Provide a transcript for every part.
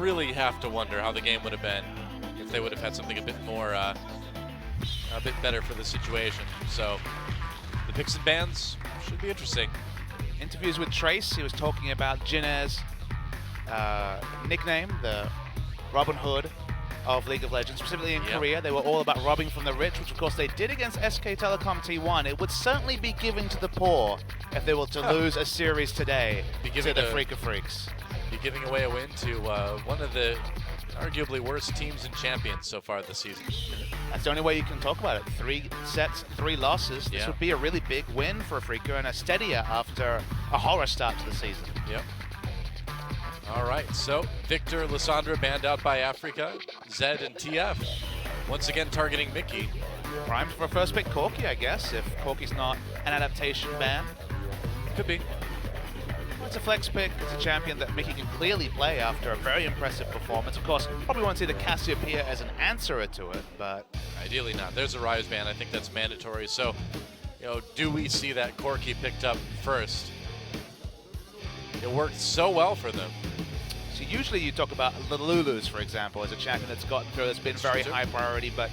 really have to wonder how the game would have been if they would have had something a bit more, a bit better for the situation. So the picks and bans should be interesting. Interviews with Trace, he was talking about Jin's nickname, the Robin Hood of League of Legends, specifically in Korea. They were all about robbing from the rich, which of course they did against SK Telecom T1. It would certainly be giving to the poor if they were to lose a series today to the Afreeca Freaks. Be giving away a win to one of the arguably worst teams and champions so far this season. That's the only way you can talk about it. 3 sets, 3 losses. This would be a really big win for Afreeca and a steadier after a horror start to the season. Yep. All right, so Victor, Lissandra banned out by Afreeca, Zed and TF. Once again targeting Mickey. Primed for a first pick Corki, I guess, if Corki's not an adaptation ban. Could be. It's a flex pick. It's a champion that Mickey can clearly play after a very impressive performance. Of course, probably won't see the Cassiopeia as an answer to it, but... Ideally not. There's a Rise ban. I think that's mandatory. So, you know, do we see that Corki picked up first? It worked so well for them. So usually you talk about the Lulus, for example, as a champion that's gotten through, that's been very high priority, but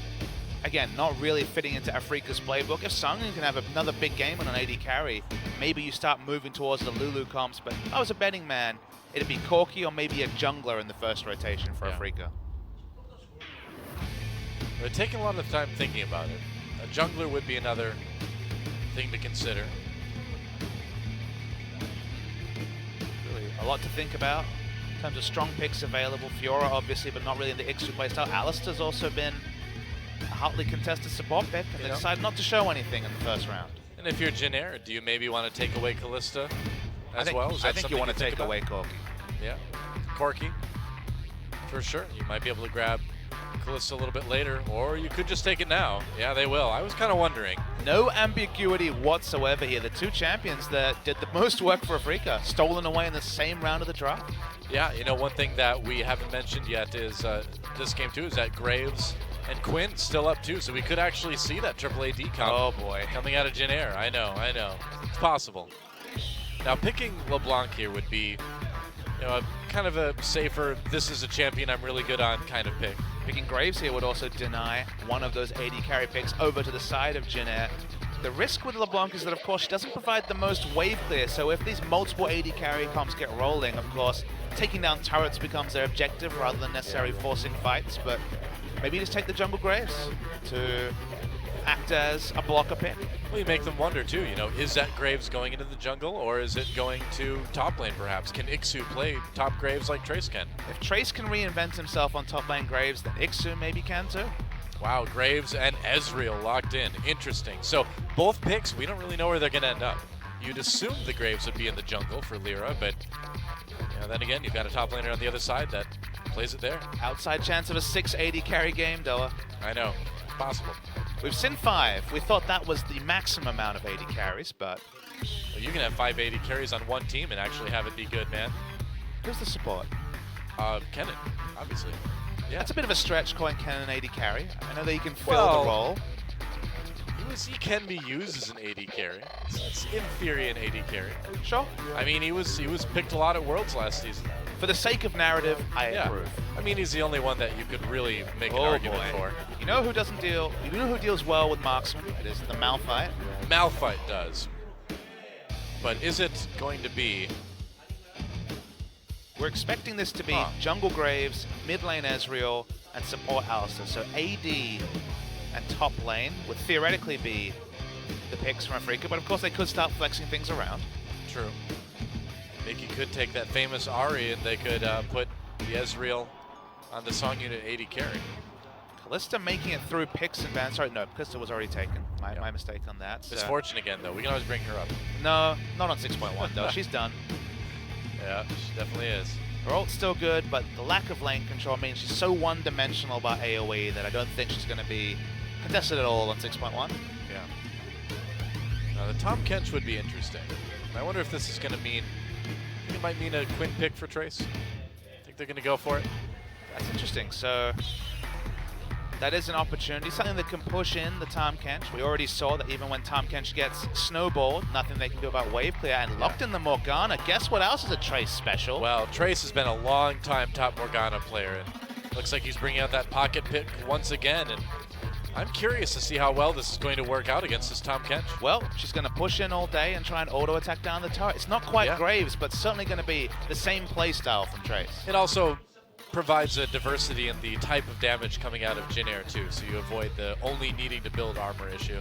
again, not really fitting into Afreeca's playbook. If Sungin can have another big game on an AD carry, maybe you start moving towards the Lulu comps, but if I was a betting man, it'd be Corki or maybe a jungler in the first rotation for Afreeca. They're taking a lot of time thinking about it. A jungler would be another thing to consider. Really a lot to think about in terms of strong picks available. Fiora, obviously, but not really in the Ixu playstyle. Alistair's also been a hotly contested support pick, and they decided not to show anything in the first round. And if you're Jin, do you maybe want to take away Callista as well? I think you want to take away Corki. Yeah, Corki, for sure. You might be able to grab Callista a little bit later, or you could just take it now. Yeah, they will. I was kind of wondering. No ambiguity whatsoever here. The 2 champions that did the most work for Afreeca, stolen away in the same round of the draft. Yeah, you know, one thing that we haven't mentioned yet is this game too, is that Graves and Quinn still up too, so we could actually see that triple AD coming out of Jin. I know. It's possible. Now picking LeBlanc here would be, you know, kind of a safer, this is a champion I'm really good on kind of pick. Picking Graves here would also deny one of those AD carry picks over to the side of Jin. The risk with LeBlanc is that, of course, she doesn't provide the most wave clear, so if these multiple AD carry comps get rolling, of course, taking down turrets becomes their objective rather than necessarily forcing fights, but maybe just take the jungle Graves to act as a blocker pick. Well, you make them wonder too, you know, is that Graves going into the jungle or is it going to top lane perhaps? Can Ixu play top Graves like Trace can? If Trace can reinvent himself on top lane Graves, then Ixu maybe can too. Wow, Graves and Ezreal locked in. Interesting. So both picks, we don't really know where they're going to end up. You'd assume the Graves would be in the jungle for Lyra, but you know, then again, you've got a top laner on the other side that plays it there. Outside chance of a 6 AD carry game, Doa. I know. Possible. We've seen 5. We thought that was the maximum amount of AD carries, but... Well, you can have 5 AD carries on one team and actually have it be good, man. Who's the support? Kennen, obviously. Yeah. That's a bit of a stretch calling Kennen an AD carry. I know that he can fill the role. He can be used as an AD carry. It's in theory an AD carry. Sure. I mean, he was picked a lot at Worlds last season. For the sake of narrative, I approve. I mean, he's the only one that you could really make an argument for. You know who doesn't deal? You know who deals well with marksman? It is the Malphite. Malphite does. But is it going to be? We're expecting this to be jungle Graves, mid lane Ezreal, and support Alistair. So AD and top lane would theoretically be the picks from Afreeca, but of course they could start flexing things around. True. Mickey could take that famous Ahri and they could put the Ezreal on the Song Unit AD carry. Kalista making it through picks and bans. Sorry, no, Kalista was already taken. My mistake on that. It's Fortune again, though. We can always bring her up. No, not on 6.1, though. She's done. Yeah, she definitely is. Her ult's still good, but the lack of lane control means she's so one-dimensional by AoE that I don't think she's going to be contested at all on 6.1. Yeah. Now, the Tom Kench would be interesting. I wonder if this is going to mean... I think it might mean a Quinn pick for Trace. I think they're going to go for it. That's interesting. So that is an opportunity, something that can push in the Tahm Kench. We already saw that even when Tahm Kench gets snowballed, nothing they can do about wave clear, and locked in the Morgana. Guess what else is a Trace special? Well, Trace has been a long time top Morgana player, and looks like he's bringing out that pocket pick once again, and I'm curious to see how well this is going to work out against this Tahm Kench. Well, she's going to push in all day and try and auto-attack down the turret. It's not quite Graves, but certainly going to be the same play style from Trace. It also provides a diversity in the type of damage coming out of Jin Air too, so you avoid the only needing to build armor issue.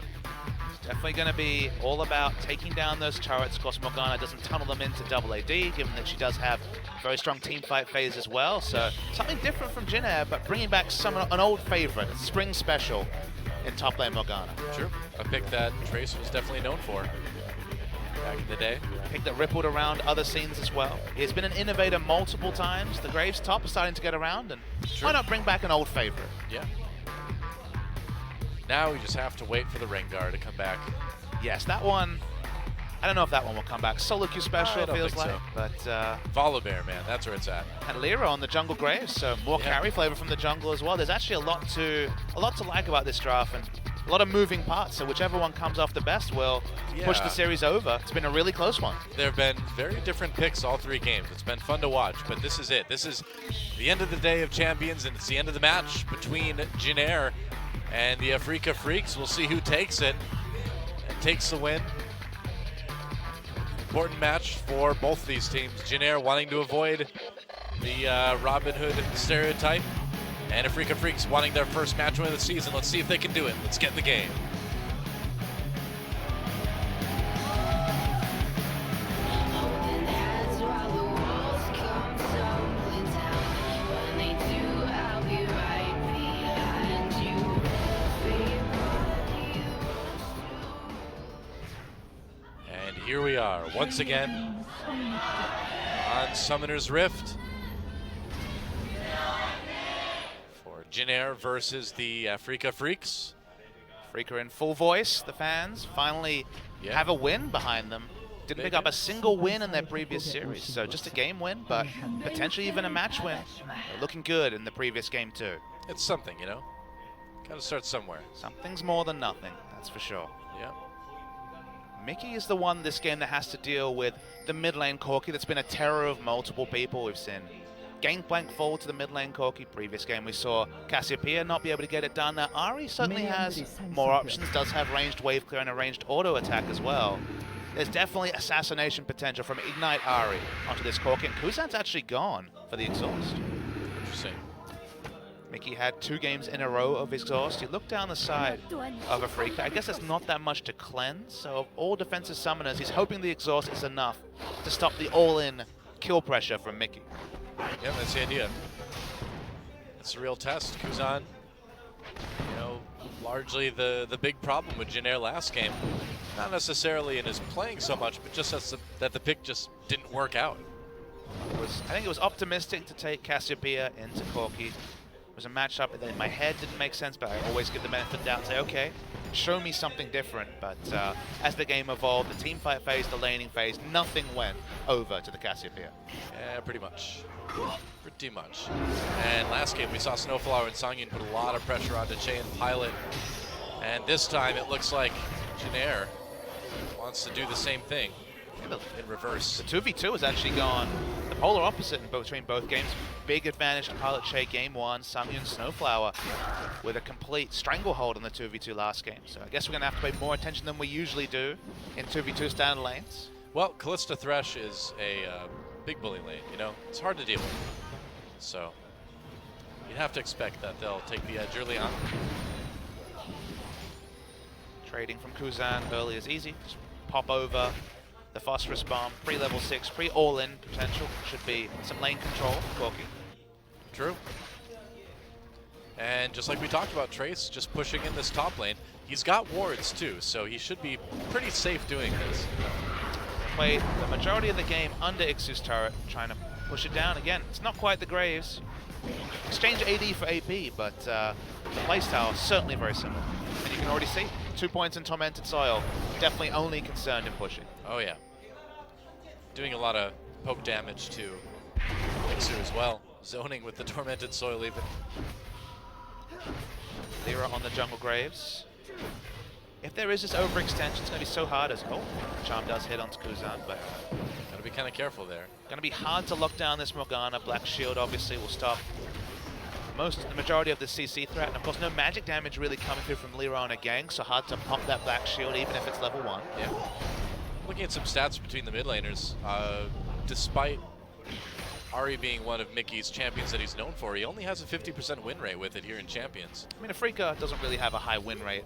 It's definitely going to be all about taking down those turrets. Of course, Morgana doesn't tunnel them into double AD, given that she does have a very strong team fight phase as well. So something different from Jin Air, but bringing back an old favorite, a spring special in top lane Morgana. True, a pick that Trace was definitely known for back in the day. A pick that rippled around other scenes as well. He's been an innovator multiple times. The Graves top is starting to get around, and why not bring back an old favorite? Yeah. Now we just have to wait for the Rengar to come back. Yes, that one, I don't know if that one will come back. Solo queue special, it feels like. So. But Volibear, man, that's where it's at. And Lyra on the jungle Graves, so more carry flavor from the jungle as well. There's actually a lot to like about this draft, and a lot of moving parts, so whichever one comes off the best will push the series over. It's been a really close one. There have been very different picks all three games. It's been fun to watch, but this is it. This is the end of the day of champions, and it's the end of the match between Jin Air and the Afreeca Freaks. We'll see who takes it and takes the win. Important match for both of these teams. Jin Air wanting to avoid the Robin Hood stereotype, and Afreeca Freaks wanting their first match win of the season. Let's see if they can do it. Let's get in the game. And here we are, once again, on Summoner's Rift. Jin Air versus the Afreeca Freaks. Afreeca in full voice, the fans finally have a win behind them. Didn't pick up a single win in their previous series, so just a game win, but potentially even a match win. They're looking good in the previous game too. It's something, you know? Gotta start somewhere. Something's more than nothing, that's for sure. Yeah. Mickey is the one this game that has to deal with the mid lane Corki that's been a terror of multiple people. We've seen Gangplank fall to the mid lane Corki. Previous game we saw Cassiopeia not be able to get it done. Now Ahri certainly has more options, does have ranged wave clear and a ranged auto attack as well. There's definitely assassination potential from Ignite Ahri onto this Corki, and Kuzan's actually gone for the exhaust. Interesting. Mickey had 2 games in a row of exhaust. You look down the side of Afreeca. I guess there's not that much to cleanse, so of all defensive summoners, he's hoping the exhaust is enough to stop the all-in kill pressure from Mickey. Yeah, that's the idea. It's a real test. Kuzan, you know, largely the big problem with Jin Air last game. Not necessarily in his playing so much, but just that the pick just didn't work out. I think it was optimistic to take Cassiopeia into Corki. It was a matchup that in my head didn't make sense, but I always give the benefit of the doubt and say, okay, show me something different. But as the game evolved, the team fight phase, the laning phase, nothing went over to the Cassiopeia. Yeah, pretty much. Pretty much. And last game we saw Snowflower and Songyun put a lot of pressure onto Che and Pilot. And this time it looks like Jin Air wants to do the same thing in reverse. The 2v2 has actually gone the polar opposite between both games. Big advantage to Pilot Che game 1, Songyun Snowflower with a complete stranglehold on the 2v2 last game. So I guess we're going to have to pay more attention than we usually do in 2v2 standard lanes. Well, Kalista Thresh is a big bully lane, you know? It's hard to deal with. So you'd have to expect that they'll take the edge early on. Trading from Kuzan early is easy. Just pop over the Phosphorus Bomb, pre-level 6, pre-all-in potential. Should be some lane control for Corki. True. And just like we talked about, Trace just pushing in this top lane. He's got wards too, so he should be pretty safe doing this. Played the majority of the game under Ixu's turret, trying to push it down again. It's not quite the Graves. Exchange AD for AP, but the playstyle is certainly very similar. And you can already see 2 points in Tormented Soil. Definitely only concerned in pushing. Oh yeah. Doing a lot of poke damage to Ixu as well. Zoning with the Tormented Soil even. Lyra on the jungle Graves. If there is this overextension, it's going to be so hard as... Oh, Charm does hit onto Kuzan, but... Gotta be kind of careful there. Going to be hard to lock down this Morgana. Black Shield obviously will stop the majority of the CC threat. And of course, no magic damage really coming through from Lyra on a gang, so hard to pop that Black Shield even if it's level 1. Yeah. Looking at some stats between the mid laners, despite Ahri being one of Mickey's champions that he's known for, he only has a 50% win rate with it here in Champions. I mean, Afreeca doesn't really have a high win rate.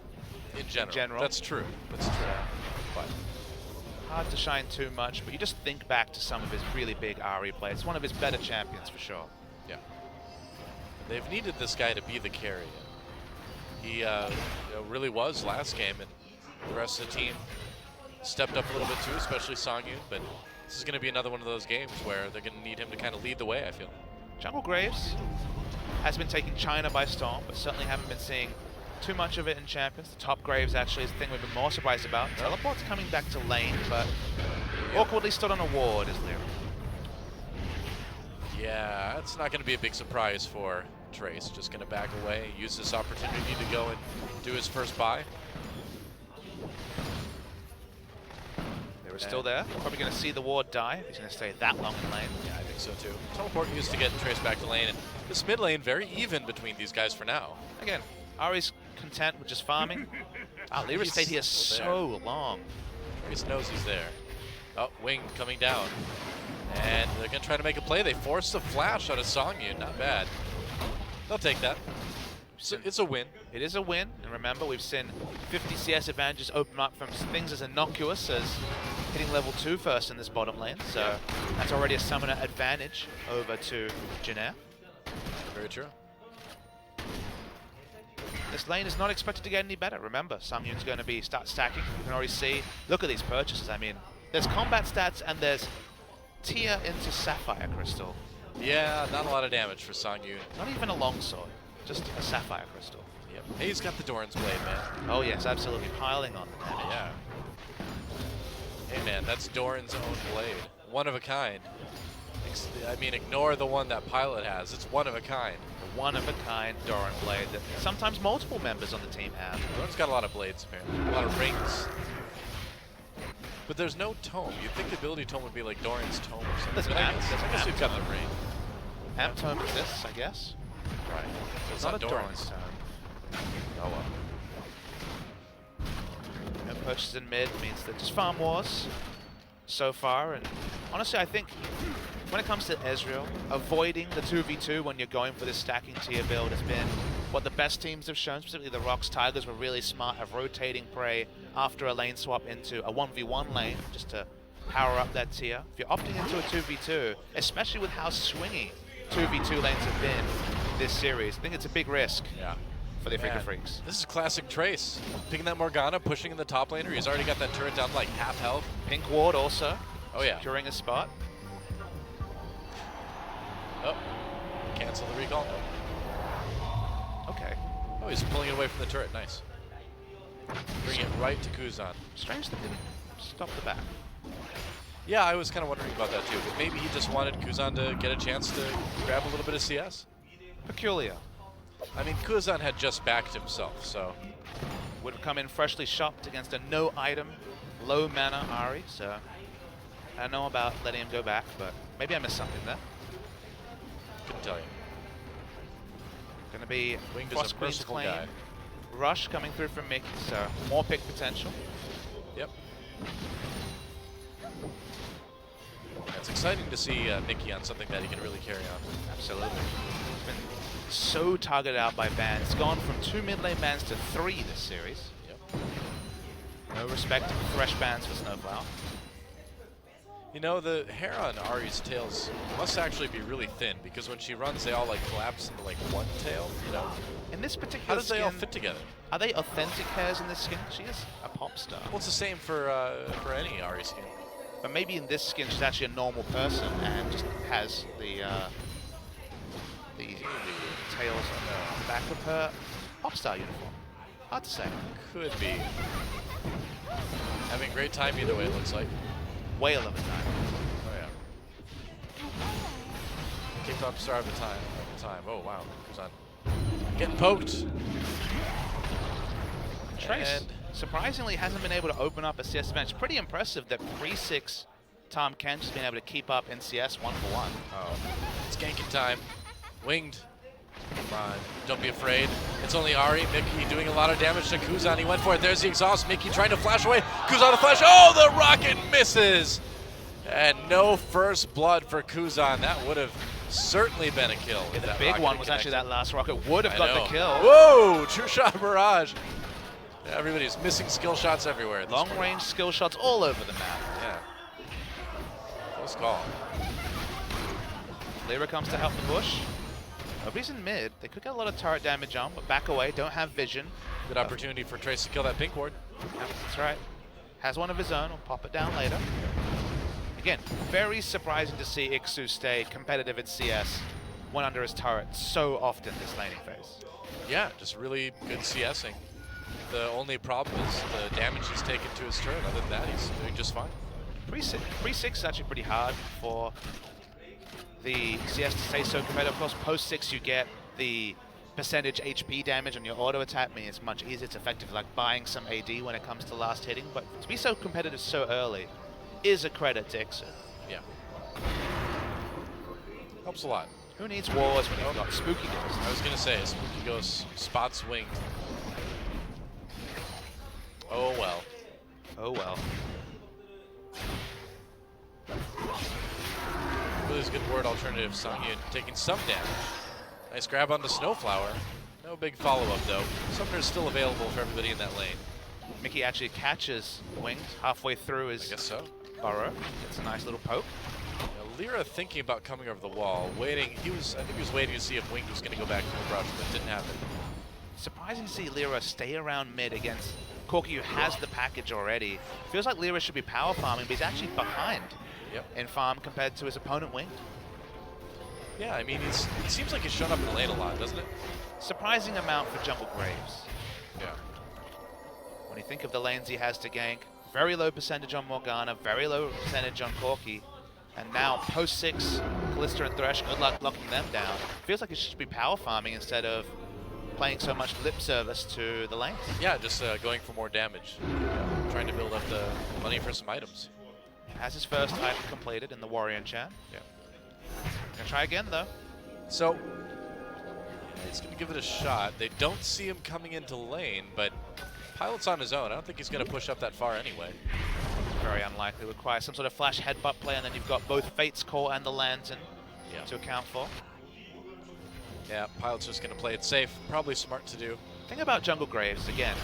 In general. That's true. That's true. But hard to shine too much, but you just think back to some of his really big Ahri plays. It's one of his better champions for sure. Yeah. They've needed this guy to be the carry. He really was last game, and the rest of the team stepped up a little bit too, especially Songyun. But this is going to be another one of those games where they're going to need him to kind of lead the way, I feel. Jungle Graves has been taking China by storm, but certainly haven't been seeing too much of it in Champions. The top Graves actually is the thing we've been more surprised about. Teleport's coming back to lane, but awkwardly stood on a ward, is Lyra. Yeah, it's not going to be a big surprise for Trace. Just going to back away, use this opportunity to go and do his first buy. They were still there. Probably going to see the ward die. He's going to stay that long in lane. Yeah, I think so too. Teleport used to get Trace back to lane, and this mid lane very even between these guys for now. Again, Ahri's content with just farming. Lyra stayed here so long. Trace knows he's there. Oh, Wing coming down. And they're going to try to make a play. They force the flash out of Songyun. Not bad. They'll take that. So it's a win. It is a win. And remember, we've seen 50 CS advantages open up from things as innocuous as hitting level 2 first in this bottom lane. So that's already a summoner advantage over to Jin. Very true. This lane is not expected to get any better. Remember, Songyun's going to start stacking. You can already see. Look at these purchases. I mean, there's combat stats and there's tier into Sapphire Crystal. Yeah, not a lot of damage for Songyun. Not even a longsword, just a Sapphire Crystal. Yep. Hey, he's got the Doran's Blade, man. Oh yes, absolutely piling on the damage. Yeah. Hey man, that's Doran's own blade. One of a kind. I mean, ignore the one that Pilot has. It's one of a kind. The one of a kind Doran blade that sometimes multiple members on the team have. Doran's got a lot of blades, apparently. A lot of rings. But there's no tome. You'd think the ability tome would be like Doran's tome or something. There's an amp. I guess we've got the ring. Amp tome exists, I guess. Right. So it's not not a Doran's. tome. Oh well. No purchases in mid means that just farm wars so far. And honestly, I think when it comes to Ezreal, avoiding the 2v2 when you're going for this stacking tier build has been what the best teams have shown. Specifically, the Rocks Tigers were really smart at rotating prey after a lane swap into a 1v1 lane just to power up that tier. If you're opting into a 2v2, especially with how swingy 2v2 lanes have been this series, I think it's a big risk for the Afreeca Freaks. This is classic Trace. Picking that Morgana, pushing in the top laner. He's already got that turret down to like half health. Pink ward also. Oh yeah. Securing a spot. Oh, cancel the recall. Okay. Oh, he's pulling it away from the turret. Nice. Bring it right to Kuzan. Strange that didn't stop the back. Yeah, I was kind of wondering about that too. But maybe he just wanted Kuzan to get a chance to grab a little bit of CS. Peculiar. I mean, Kuzan had just backed himself, so. Would have come in freshly shopped against a no-item, low mana Ahri, so I don't know about letting him go back, but maybe I missed something there. Couldn't tell you. Gonna be Winged is Frost a Queen's merciful claim. guy. Rush coming through from Mickey, so more pick potential. Yep. It's exciting to see Mickey on something that he can really carry on. Absolutely. He's been so targeted out by bans. It's gone from 2 mid lane bans to 3 this series. Yep. No respect to fresh bans for Snowflower. You know, the hair on Ahri's tails must actually be really thin because when she runs, they all like collapse into like one tail, you know? In this particular How does skin, they all fit together? Are they authentic hairs in this skin? She is a pop star. Well, it's the same for any Ahri skin. But maybe in this skin, she's actually a normal person and just has the tails on the back of her pop star uniform. Hard to say. Could be. Having a great time either way, it looks like. Whale of a time. Oh yeah. Kicked off star of the time. Oh wow. Kuzan Getting poked. Trace, surprisingly, hasn't been able to open up a CS bench. Pretty impressive that pre-6 Tom Kent has been able to keep up in CS 1-for-1. Oh, it's ganking time. Winged. Come on, don't be afraid. It's only Ari. Mickey doing a lot of damage to Kuzan. He went for it. There's the exhaust. Mickey trying to flash away. Kuzan the flash. Oh, the rocket misses. And no first blood for Kuzan. That would have certainly been a kill. Yeah, the big one was actually that last rocket. Would have got the kill. Whoa, true shot barrage. Everybody's missing skill shots everywhere. Long range skill shots all over the map. Yeah. Close call. Lyra comes to help the push. Nobody's in mid. They could get a lot of turret damage on, but back away, don't have vision. Good opportunity for Trace to kill that pink ward. Yep, that's right. Has one of his own. We'll pop it down later. Again, very surprising to see Ixu stay competitive in CS when under his turret so often this laning phase. Yeah, just really good CSing. The only problem is the damage he's taken to his turret. Other than that, he's doing just fine. Pre-6 is actually pretty hard for the CS to stay so competitive. Of course, post-6 you get the percentage HP damage on your auto attack, meaning it's much easier. It's effective, like buying some AD when it comes to last hitting. But to be so competitive so early is a credit to Ixu. Yeah. Helps a lot. Who needs wars when you've got Spooky Ghost? I was going to say, Spooky Ghost spots Winged. Oh well. Oh well. Really is a good word alternative. Sanghyun taking some damage. Nice grab on the Snowflower. No big follow-up though. Summoner's still available for everybody in that lane. Mickey actually catches Winged halfway through his burrow. Gets a nice little poke. Now, Lyra thinking about coming over the wall, waiting. I think he was waiting to see if Winged was going to go back to the brush, but it didn't happen. Surprising to see Lyra stay around mid against Corki, who has the package already. Feels like Lyra should be power farming, but he's actually behind in farm compared to his opponent Winged. Yeah, I mean, it seems like he's shown up in the lane a lot, doesn't it? Surprising amount for Jungle Graves. Yeah. When you think of the lanes he has to gank, very low percentage on Morgana, very low percentage on Corki, and now post-6, Kalista and Thresh, good luck locking them down. Feels like he should be power farming instead of playing so much lip service to the lanes. Yeah, just going for more damage. Trying to build up the money for some items. Has his first item completed in the Warrior Enchant. Yeah. Gonna try again though. So, he's gonna give it a shot. They don't see him coming into lane, but Pilot's on his own. I don't think he's gonna push up that far anyway. Very unlikely. Require some sort of flash headbutt play, and then you've got both Fate's Core and the Lantern to account for. Yeah, Pilot's just gonna play it safe. Probably smart to do. Thing about Jungle Graves, again,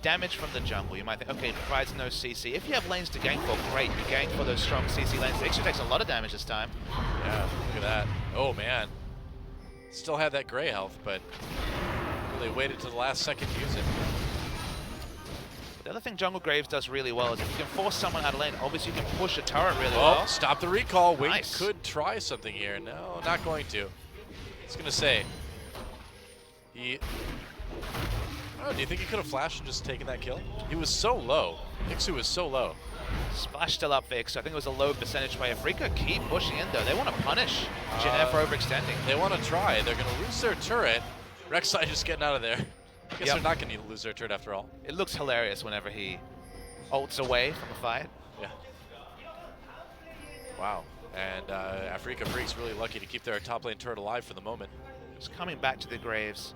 damage from the jungle. You might think, okay, it provides no CC. If you have lanes to gank for, great. You gank for those strong CC lanes. It actually takes a lot of damage this time. Yeah, look at that. Oh, man. Still had that gray health, but they waited to the last second to use it. The other thing Jungle Graves does really well is if you can force someone out of lane, obviously you can push a turret really well. Stop the recall. Wing Nice. could try something here. No, not going to. I was going to say, do you think he could have flashed and just taken that kill? He was so low. Ixu was so low. Splash still up for Ixu. I think it was a low percentage by Afreeca. Keep pushing in though. They want to punish Jin for overextending. They want to try. They're going to lose their turret. Rek'Sai just getting out of there. I guess they're not going to lose their turret after all. It looks hilarious whenever he ults away from a fight. Yeah. Wow. And Afreeca Freak's really lucky to keep their top lane turret alive for the moment. Just coming back to the Graves.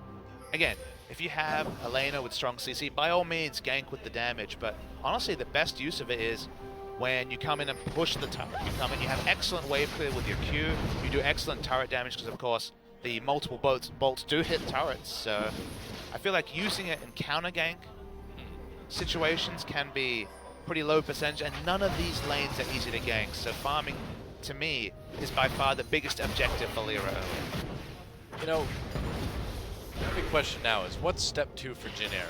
Again, if you have a laner with strong CC, by all means gank with the damage, but honestly the best use of it is when you come in and push the turret. You come in, you have excellent wave clear with your Q, you do excellent turret damage because of course the multiple bolts do hit turrets, so I feel like using it in counter gank situations can be pretty low percentage, and none of these lanes are easy to gank, so farming to me is by far the biggest objective for Lyra early. You know, the big question now is, what's step 2 for Jin Air?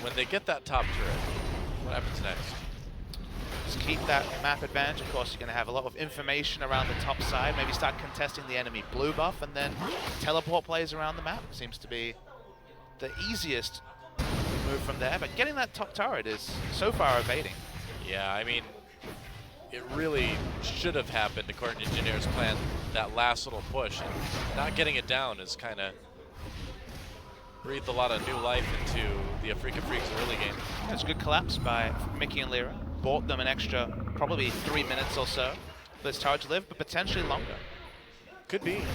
When they get that top turret, what happens next? Just keep that map advantage. Of course, you're going to have a lot of information around the top side. Maybe start contesting the enemy blue buff and then teleport plays around the map. Seems to be the easiest move from there. But getting that top turret is so far evading. Yeah, I mean, it really should have happened according to Jin Air's plan, that last little push. And not getting it down is kind of breathed a lot of new life into the Afreeca Freaks early game. It's a good collapse by Mickey and Lyra. Bought them an extra probably 3 minutes or so for this turret to live, but potentially longer. Could be.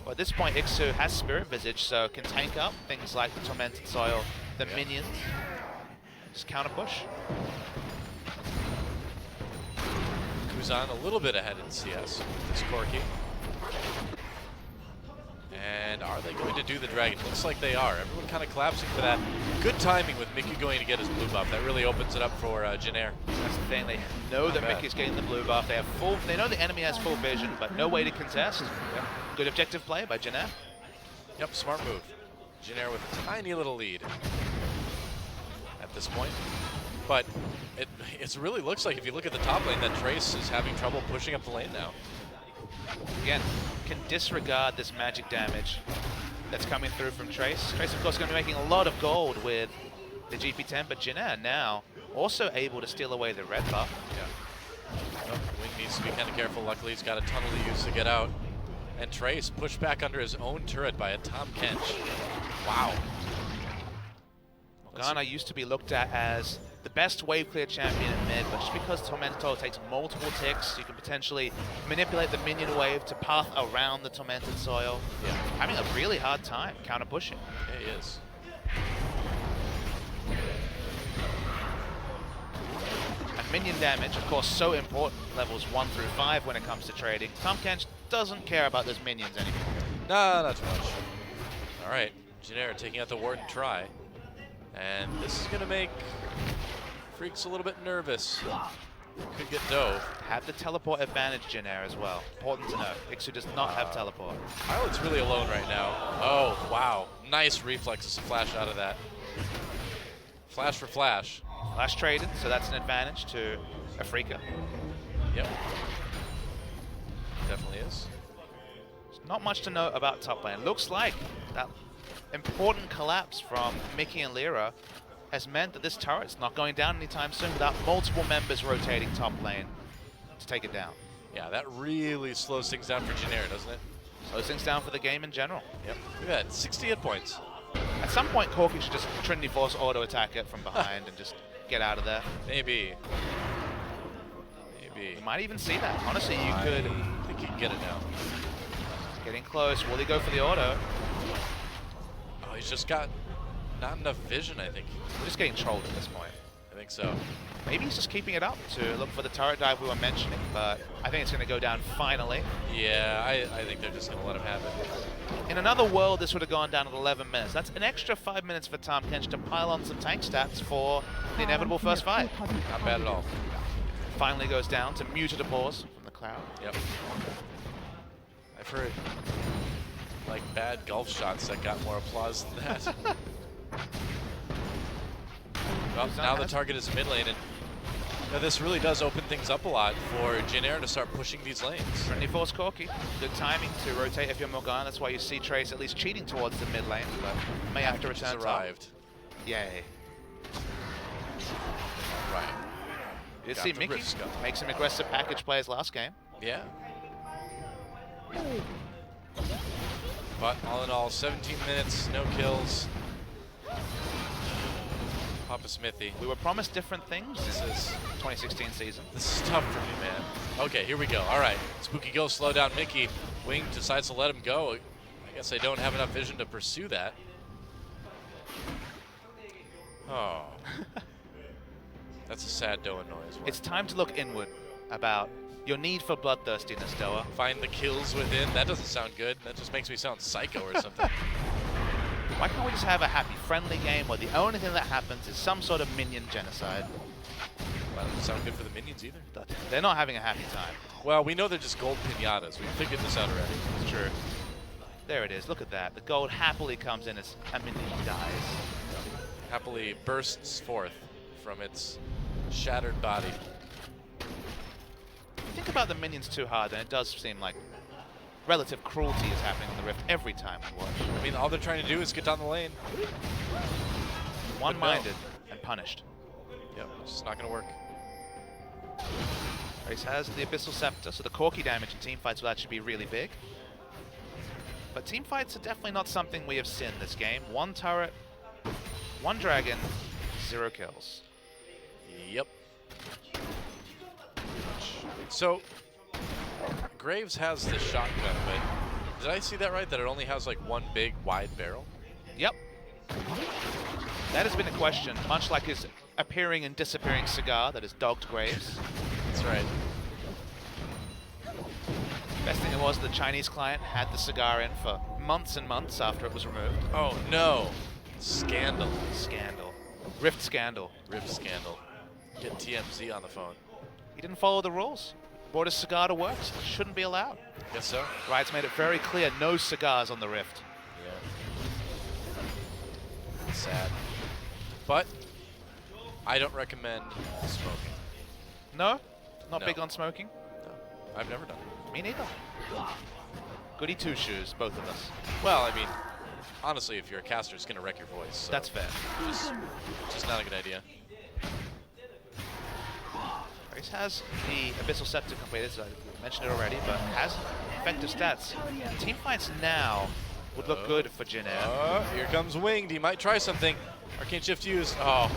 Well, at this point, Ixu has Spirit Visage, so can tank up things like the Tormented Soil, the minions. Just counter push. Kuzan a little bit ahead in CS with this Corki. And are they going to do the dragon? Looks like they are. Everyone kind of collapsing for that. Good timing with Mickey going to get his blue buff. That really opens it up for Janair. That's the thing. They know that Mickey's getting the blue buff. They know the enemy has full vision, but no way to contest. Yep. Good objective play by Janair. Yep, smart move. Janair with a tiny little lead at this point. But it really looks like, if you look at the top lane, that Trace is having trouble pushing up the lane now. Again, can disregard this magic damage that's coming through from Trace. Trace, of course, going to be making a lot of gold with the GP10, but Janair now also able to steal away the red buff. Yeah. Well, Wing needs to be kind of careful. Luckily, he's got a tunnel to use to get out. And Trace pushed back under his own turret by a Tahm Kench. Wow. Morgana used to be looked at as the best wave clear champion in mid, but just because Tormentor takes multiple ticks, you can potentially manipulate the minion wave to path around the Tormented Soil. Yeah. Having a really hard time counter pushing. Yeah, he is. And minion damage, of course, so important, levels 1 through 5 when it comes to trading. Tahm Kench doesn't care about those minions anymore. No, not too much. All right, Janair taking out the Warden try. And this is going to make Freaks a little bit nervous. Could get dove. Have the teleport advantage, Janair, as well. Important to note. Ixu does not have teleport. Pilot's really alone right now. Oh, wow. Nice reflexes to flash out of that. Flash for flash. Flash traded, so that's an advantage to Afreeca. Yep. Definitely is. There's not much to note about top lane. Looks like that important collapse from Mickey and Lyra has meant that this turret's not going down anytime soon without multiple members rotating top lane to take it down. Yeah, that really slows things down for Janair, doesn't it? Slows things down for the game in general. Yep. Look at that, 60 hit points. At some point, Corki should just Trinity Force auto attack it from behind and just get out of there. Maybe. Maybe. You might even see that. Honestly, you could. I think you can get it now. Getting close. Will he go for the auto? Oh, he's just got not enough vision, I think. We're just getting trolled at this point. I think so. Maybe he's just keeping it up to look for the turret dive we were mentioning, but I think it's going to go down finally. Yeah, I think they're just going to let him have it. In another world, this would have gone down at 11 minutes. That's an extra 5 minutes for Tahm Kench to pile on some tank stats for the inevitable first fight. Not bad at all. Finally goes down to muted applause from the crowd. Yep. I've heard like bad golf shots that got more applause than that. Well, now the target is mid lane, and you know, this really does open things up a lot for Janair to start pushing these lanes. Trinity Force Corki. Good timing to rotate if you're Morgana. That's why you see Trace at least cheating towards the mid lane, but may have to return to arrived. Yay. Right. You did see Mickey make some aggressive package plays last game. Yeah. But all in all, 17 minutes, no kills. Papa Smithy. We were promised different things This is 2016 season. This is tough for me, man. Okay, here we go. All right. Spooky Go, slow down Mickey. Wing decides to let him go. I guess I don't have enough vision to pursue that. Oh. That's a sad Doa noise. It's time to look inward about your need for bloodthirstiness, Doa. Find the kills within. That doesn't sound good. That just makes me sound psycho or something. Why can't we just have a happy, friendly game where the only thing that happens is some sort of minion genocide? Well, that doesn't sound good for the minions either. They're not having a happy time. Well, we know they're just gold pinatas. We've figured this out already. It's true. There it is. Look at that. The gold happily comes in as a minion dies. Happily bursts forth from its shattered body. If you think about the minions too hard, then it does seem like relative cruelty is happening on the Rift every time we watch. I mean, all they're trying to do is get down the lane. One-minded and punished. Yep, it's just not going to work. Race has the Abyssal Scepter, so the Corki damage in teamfights will actually be really big. But team fights are definitely not something we have seen this game. 1 turret, 1 dragon, 0 kills. Yep. So, Graves has the shotgun, but did I see that right? That it only has like 1 big wide barrel? Yep. That has been a question, much like his appearing and disappearing cigar that has dogged Graves. That's right. Best thing it was the Chinese client had the cigar in for months and months after it was removed. Oh no. Scandal. Scandal. Rift scandal. Rift scandal. Get TMZ on the phone. He didn't follow the rules. Brought a cigar to work. Shouldn't be allowed. Guess so. Riot's made it very clear, no cigars on the Rift. Yeah. Sad. But I don't recommend smoking. No? Not No. big on smoking? No. I've never done it. Me neither. Goody two-shoes, both of us. Well, I mean, honestly, if you're a caster, it's going to wreck your voice. So That's fair. it's just not a good idea. Graves has the Abyssal Scepter completed, so I mentioned it already, but has effective stats. Team fights now would look good for Jin Air. Here comes Winged. He might try something. Arcane Shift used. Oh,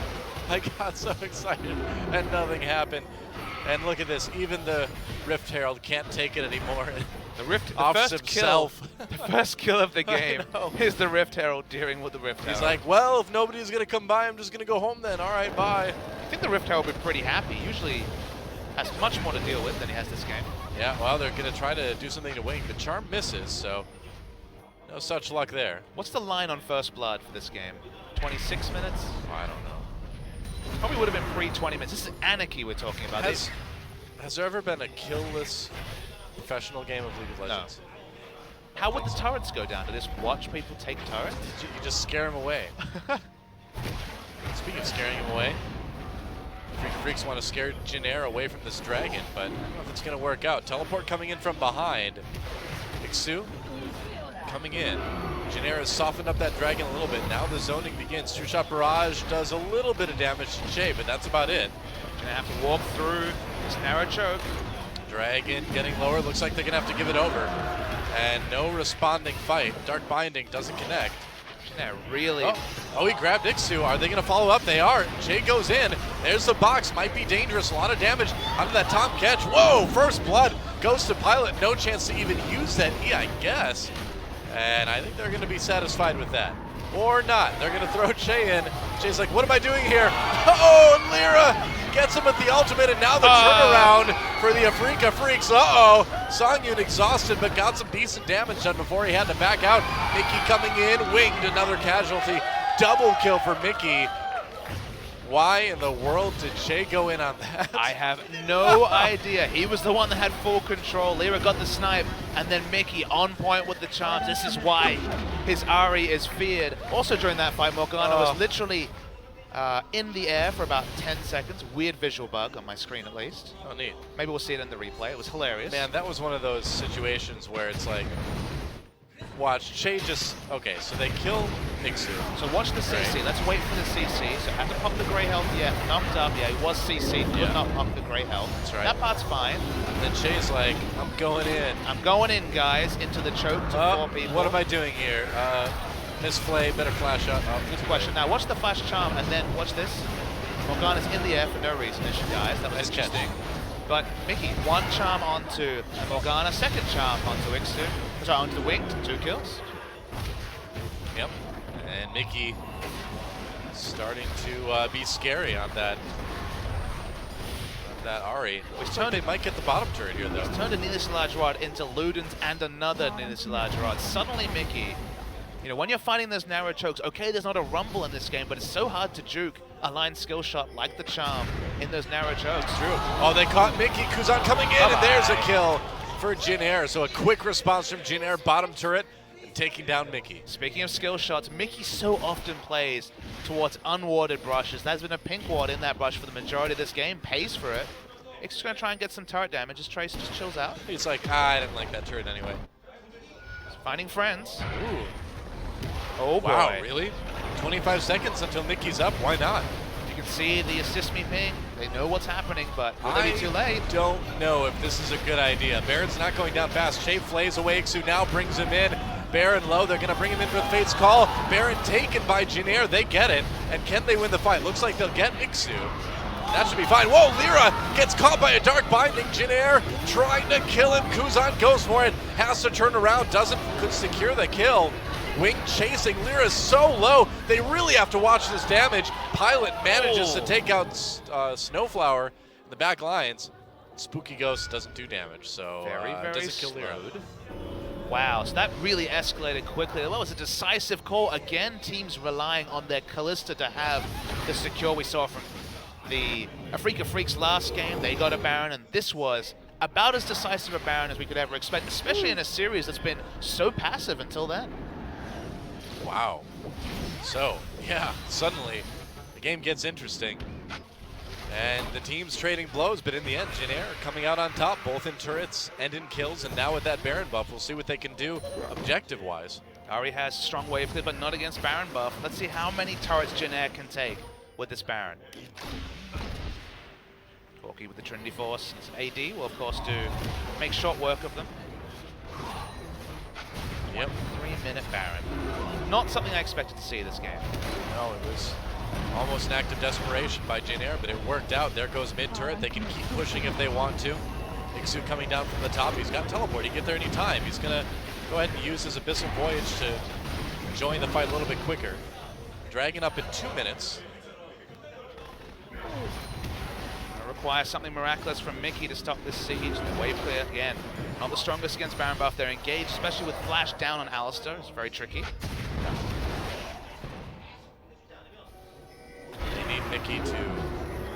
I got so excited and nothing happened. And look at this. Even the Rift Herald can't take it anymore. The Offs first himself. kill, the first kill of the game know. is the Rift Herald dealing with the Rift Herald. He's like, well, if nobody's going to come by, I'm just going to go home then. All right, bye. I think the Rift Herald would be pretty happy. Usually has much more to deal with than he has this game. Yeah, well, they're going to try to do something to Wing, but Charm misses, so no such luck there. What's the line on First Blood for this game? 26 minutes? I don't know. Probably would have been pre-20 minutes. This is Anarchy we're talking about. Has there ever been a killless professional game of League of Legends? No. How would the turrets go down? To just watch people take turrets? You just scare them away. Speaking of scaring them away, Freaks want to scare Jin Air away from this dragon, but I don't know if it's going to work out. Teleport coming in from behind. Ixu coming in. Jin Air has softened up that dragon a little bit. Now the zoning begins. Two-shot barrage does a little bit of damage to Che, but that's about it. Gonna have to walk through this narrow choke. Dragon getting lower. Looks like they're going to have to give it over. And no responding fight. Dark Binding doesn't connect. Really? Oh, he grabbed Ixu. Are they going to follow up? They are. Jay goes in. There's the box. Might be dangerous. A lot of damage out of that Tom catch. Whoa, First Blood goes to Pilot. No chance to even use that E, I guess. And I think they're going to be satisfied with that. Or not. They're going to throw Che in. Che's like, what am I doing here? Uh-oh, and Lyra gets him with the ultimate, and now the turnaround for the Afreeca Freaks. Uh-oh. Songyun exhausted, but got some decent damage done before he had to back out. Mickey coming in, winged another casualty. Double kill for Mickey. Why in the world did Che go in on that? I have no idea. He was the one that had full control. Lyra got the snipe, and then Mickey on point with the charms. This is why his Ari is feared. Also during that fight, Morgana was literally in the air for about 10 seconds. Weird visual bug on my screen, at least. Oh, neat. Maybe we'll see it in the replay. It was hilarious. Man, that was one of those situations where it's like, watch, Che just, okay, so they kill Ixu. So watch the CC. Right. Let's wait for the CC. So have to pump the grey health. Yeah, thumbs up. Yeah, he was CC. Could not pump the grey health. That's right. That part's fine. And then Che's like, I'm going in. I'm going in, guys, into the choke to 4 people. What am I doing here? Miss Flay, better flash up. Good question. Now watch the flash charm, and then watch this. Morgana's in the air for no reason, guys. That was Nice interesting. But Mickey, 1 charm onto Morgana, 2nd charm onto Ixu. Sorry, onto the Winged, 2 kills. Yep. And Mickey starting to be scary on that Ari. Looks like they might get the bottom turret here, though. He's turned a Nidus Large Rod into Ludens and another Nidus Large Rod. Suddenly, Mickey, you know, when you're fighting those narrow chokes, okay, there's not a rumble in this game, but it's so hard to juke a line skill shot like the charm in those narrow chokes. True. Oh, they caught Mickey. Kuzan coming in, and there's a kill for Jin Air. So a quick response from Jin Air, bottom turret, and taking down Mickey. Speaking of skill shots, Mickey so often plays towards unwarded brushes. There's been a pink ward in that brush for the majority of this game, pays for it. It's just going to try and get some turret damage as Trace just chills out. He's like, I didn't like that turret anyway. He's finding friends. Ooh. Oh, boy. Wow, really? 25 seconds until Mickey's up. Why not? You can see the assist me ping. They know what's happening, but will they be too late? I don't know if this is a good idea. Barrett's not going down fast. Che flays away. Ixu now brings him in. Baron low. They're going to bring him in with Fate's Call. Baron taken by Jin Air. They get it. And can they win the fight? Looks like they'll get Ixu. That should be fine. Whoa, Lyra gets caught by a Dark Binding. Jin Air trying to kill him. Kuzan goes for it. Has to turn around. Could secure the kill. Wing chasing. Lyra's so low. They really have to watch this damage. Pilot manages to take out Snowflower in the back lines. Spooky Ghost doesn't do damage, so very doesn't kill Lyra. Wow, so that really escalated quickly. That was a decisive call. Again, teams relying on their Callista to have the secure we saw from the Afreeca Freaks last game. They got a Baron, and this was about as decisive a Baron as we could ever expect, especially in a series that's been so passive until then. Wow. So, yeah, suddenly the game gets interesting. And the team's trading blows, but in the end, Jin Air coming out on top, both in turrets and in kills. And now with that Baron buff, we'll see what they can do objective-wise. Ahri has strong wave clear, but not against Baron buff. Let's see how many turrets Jin Air can take with this Baron. Corki with the Trinity Force. And AD will, of course, make short work of them. Yep. 3-minute Baron. Not something I expected to see this game. No, it was almost an act of desperation by Jin Air, but it worked out. There goes mid-turret. They can keep pushing if they want to. Ixu coming down from the top. He's got teleport. He can get there anytime. He's going to go ahead and use his Abyssal Voyage to join the fight a little bit quicker. Dragon up in 2 minutes. Requires something miraculous from Mickey to stop this siege. The wave clear again. Not the strongest against Baron buff. They're engaged, especially with flash down on Alistar. It's very tricky. They need Mickey to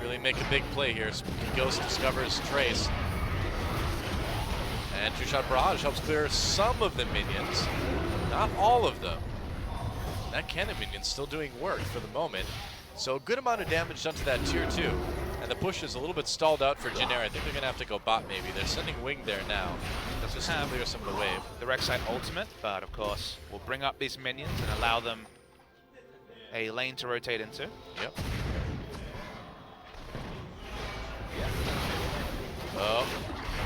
really make a big play here. Spooky Ghost discovers Trace. And two-shot barrage helps clear some of the minions, not all of them. That cannon minion's still doing work for the moment. So a good amount of damage done to that tier 2. And the push is a little bit stalled out for Jin Air. I think they're going to have to go bot maybe. They're sending Wing there now. Just to clear some of the wave. The Rek'Sai ultimate, but of course, will bring up these minions and allow them a lane to rotate into. Yep. Oh,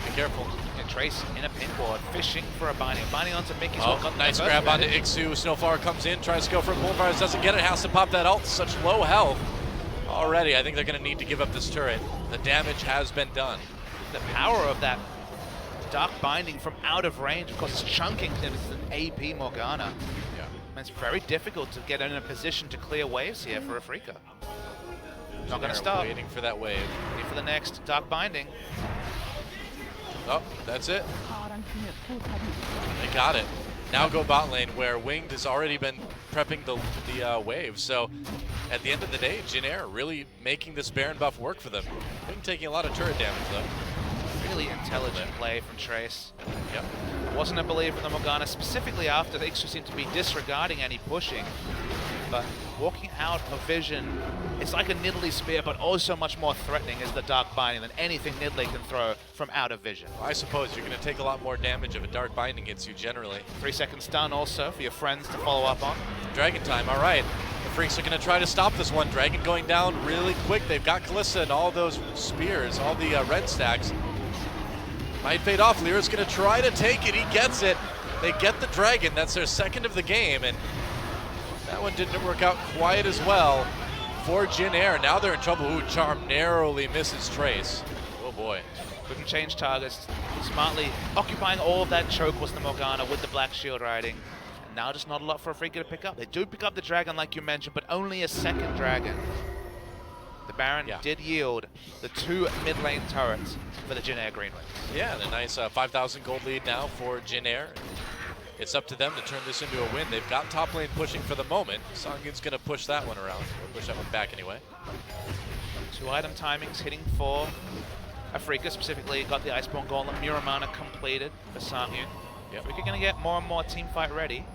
be careful. And Trace in a pin ward, fishing for a binding. Binding onto Mickey's nice grab onto Ixu. Snowflower comes in, tries to go for Bullfires, doesn't get it, has to pop that ult. Such low health already. I think they're going to need to give up this turret. The damage has been done. The power of that Dark Binding from out of range, of course, it's chunking him. It's an AP Morgana. Yeah. And it's very difficult to get in a position to clear waves here for Afreeca. Not going to stop. Waiting for that wave. Waiting for the next Dark Binding. Oh, that's it. They got it. Now go bot lane, where Winged has already been prepping the wave. So at the end of the day, Jin Air really making this Baron buff work for them. Wing taking a lot of turret damage though. Really intelligent play from Trace. Yep. Wasn't a believer in the Morgana, specifically after the Ixu seemed to be disregarding any pushing. But walking out of vision, it's like a Nidalee Spear, but also much more threatening is the Dark Binding than anything Nidalee can throw from out of vision. Well, I suppose you're going to take a lot more damage if a Dark Binding hits you generally. 3-second stun also for your friends to follow up on. Dragon time, all right. The Freaks are going to try to stop this one. Dragon going down really quick. They've got Callista and all those spears, all the red stacks. Might fade off. Lyra's going to try to take it. He gets it. They get the Dragon. That's their second of the game, and that one didn't work out quite as well for Jin Air. Now they're in trouble. Ooh, Charm narrowly misses Trace. Oh boy. Couldn't change targets. Smartly occupying all of that choke was the Morgana with the Black Shield riding. And now just not a lot for Afreeca to pick up. They do pick up the Dragon like you mentioned, but only a second Dragon. The Baron did yield the 2 mid lane turrets for the Jin Air Green Wings. Yeah, and a nice 5,000 gold lead now for Jin Air. It's up to them to turn this into a win. They've got top lane pushing for the moment. Songyun's going to push that one around, or push that one back anyway. 2 item timings hitting for Afreeca, specifically got the Iceborne Golem. Muramana completed for Songyun. Yep. Afreeca going to get more and more team fight ready.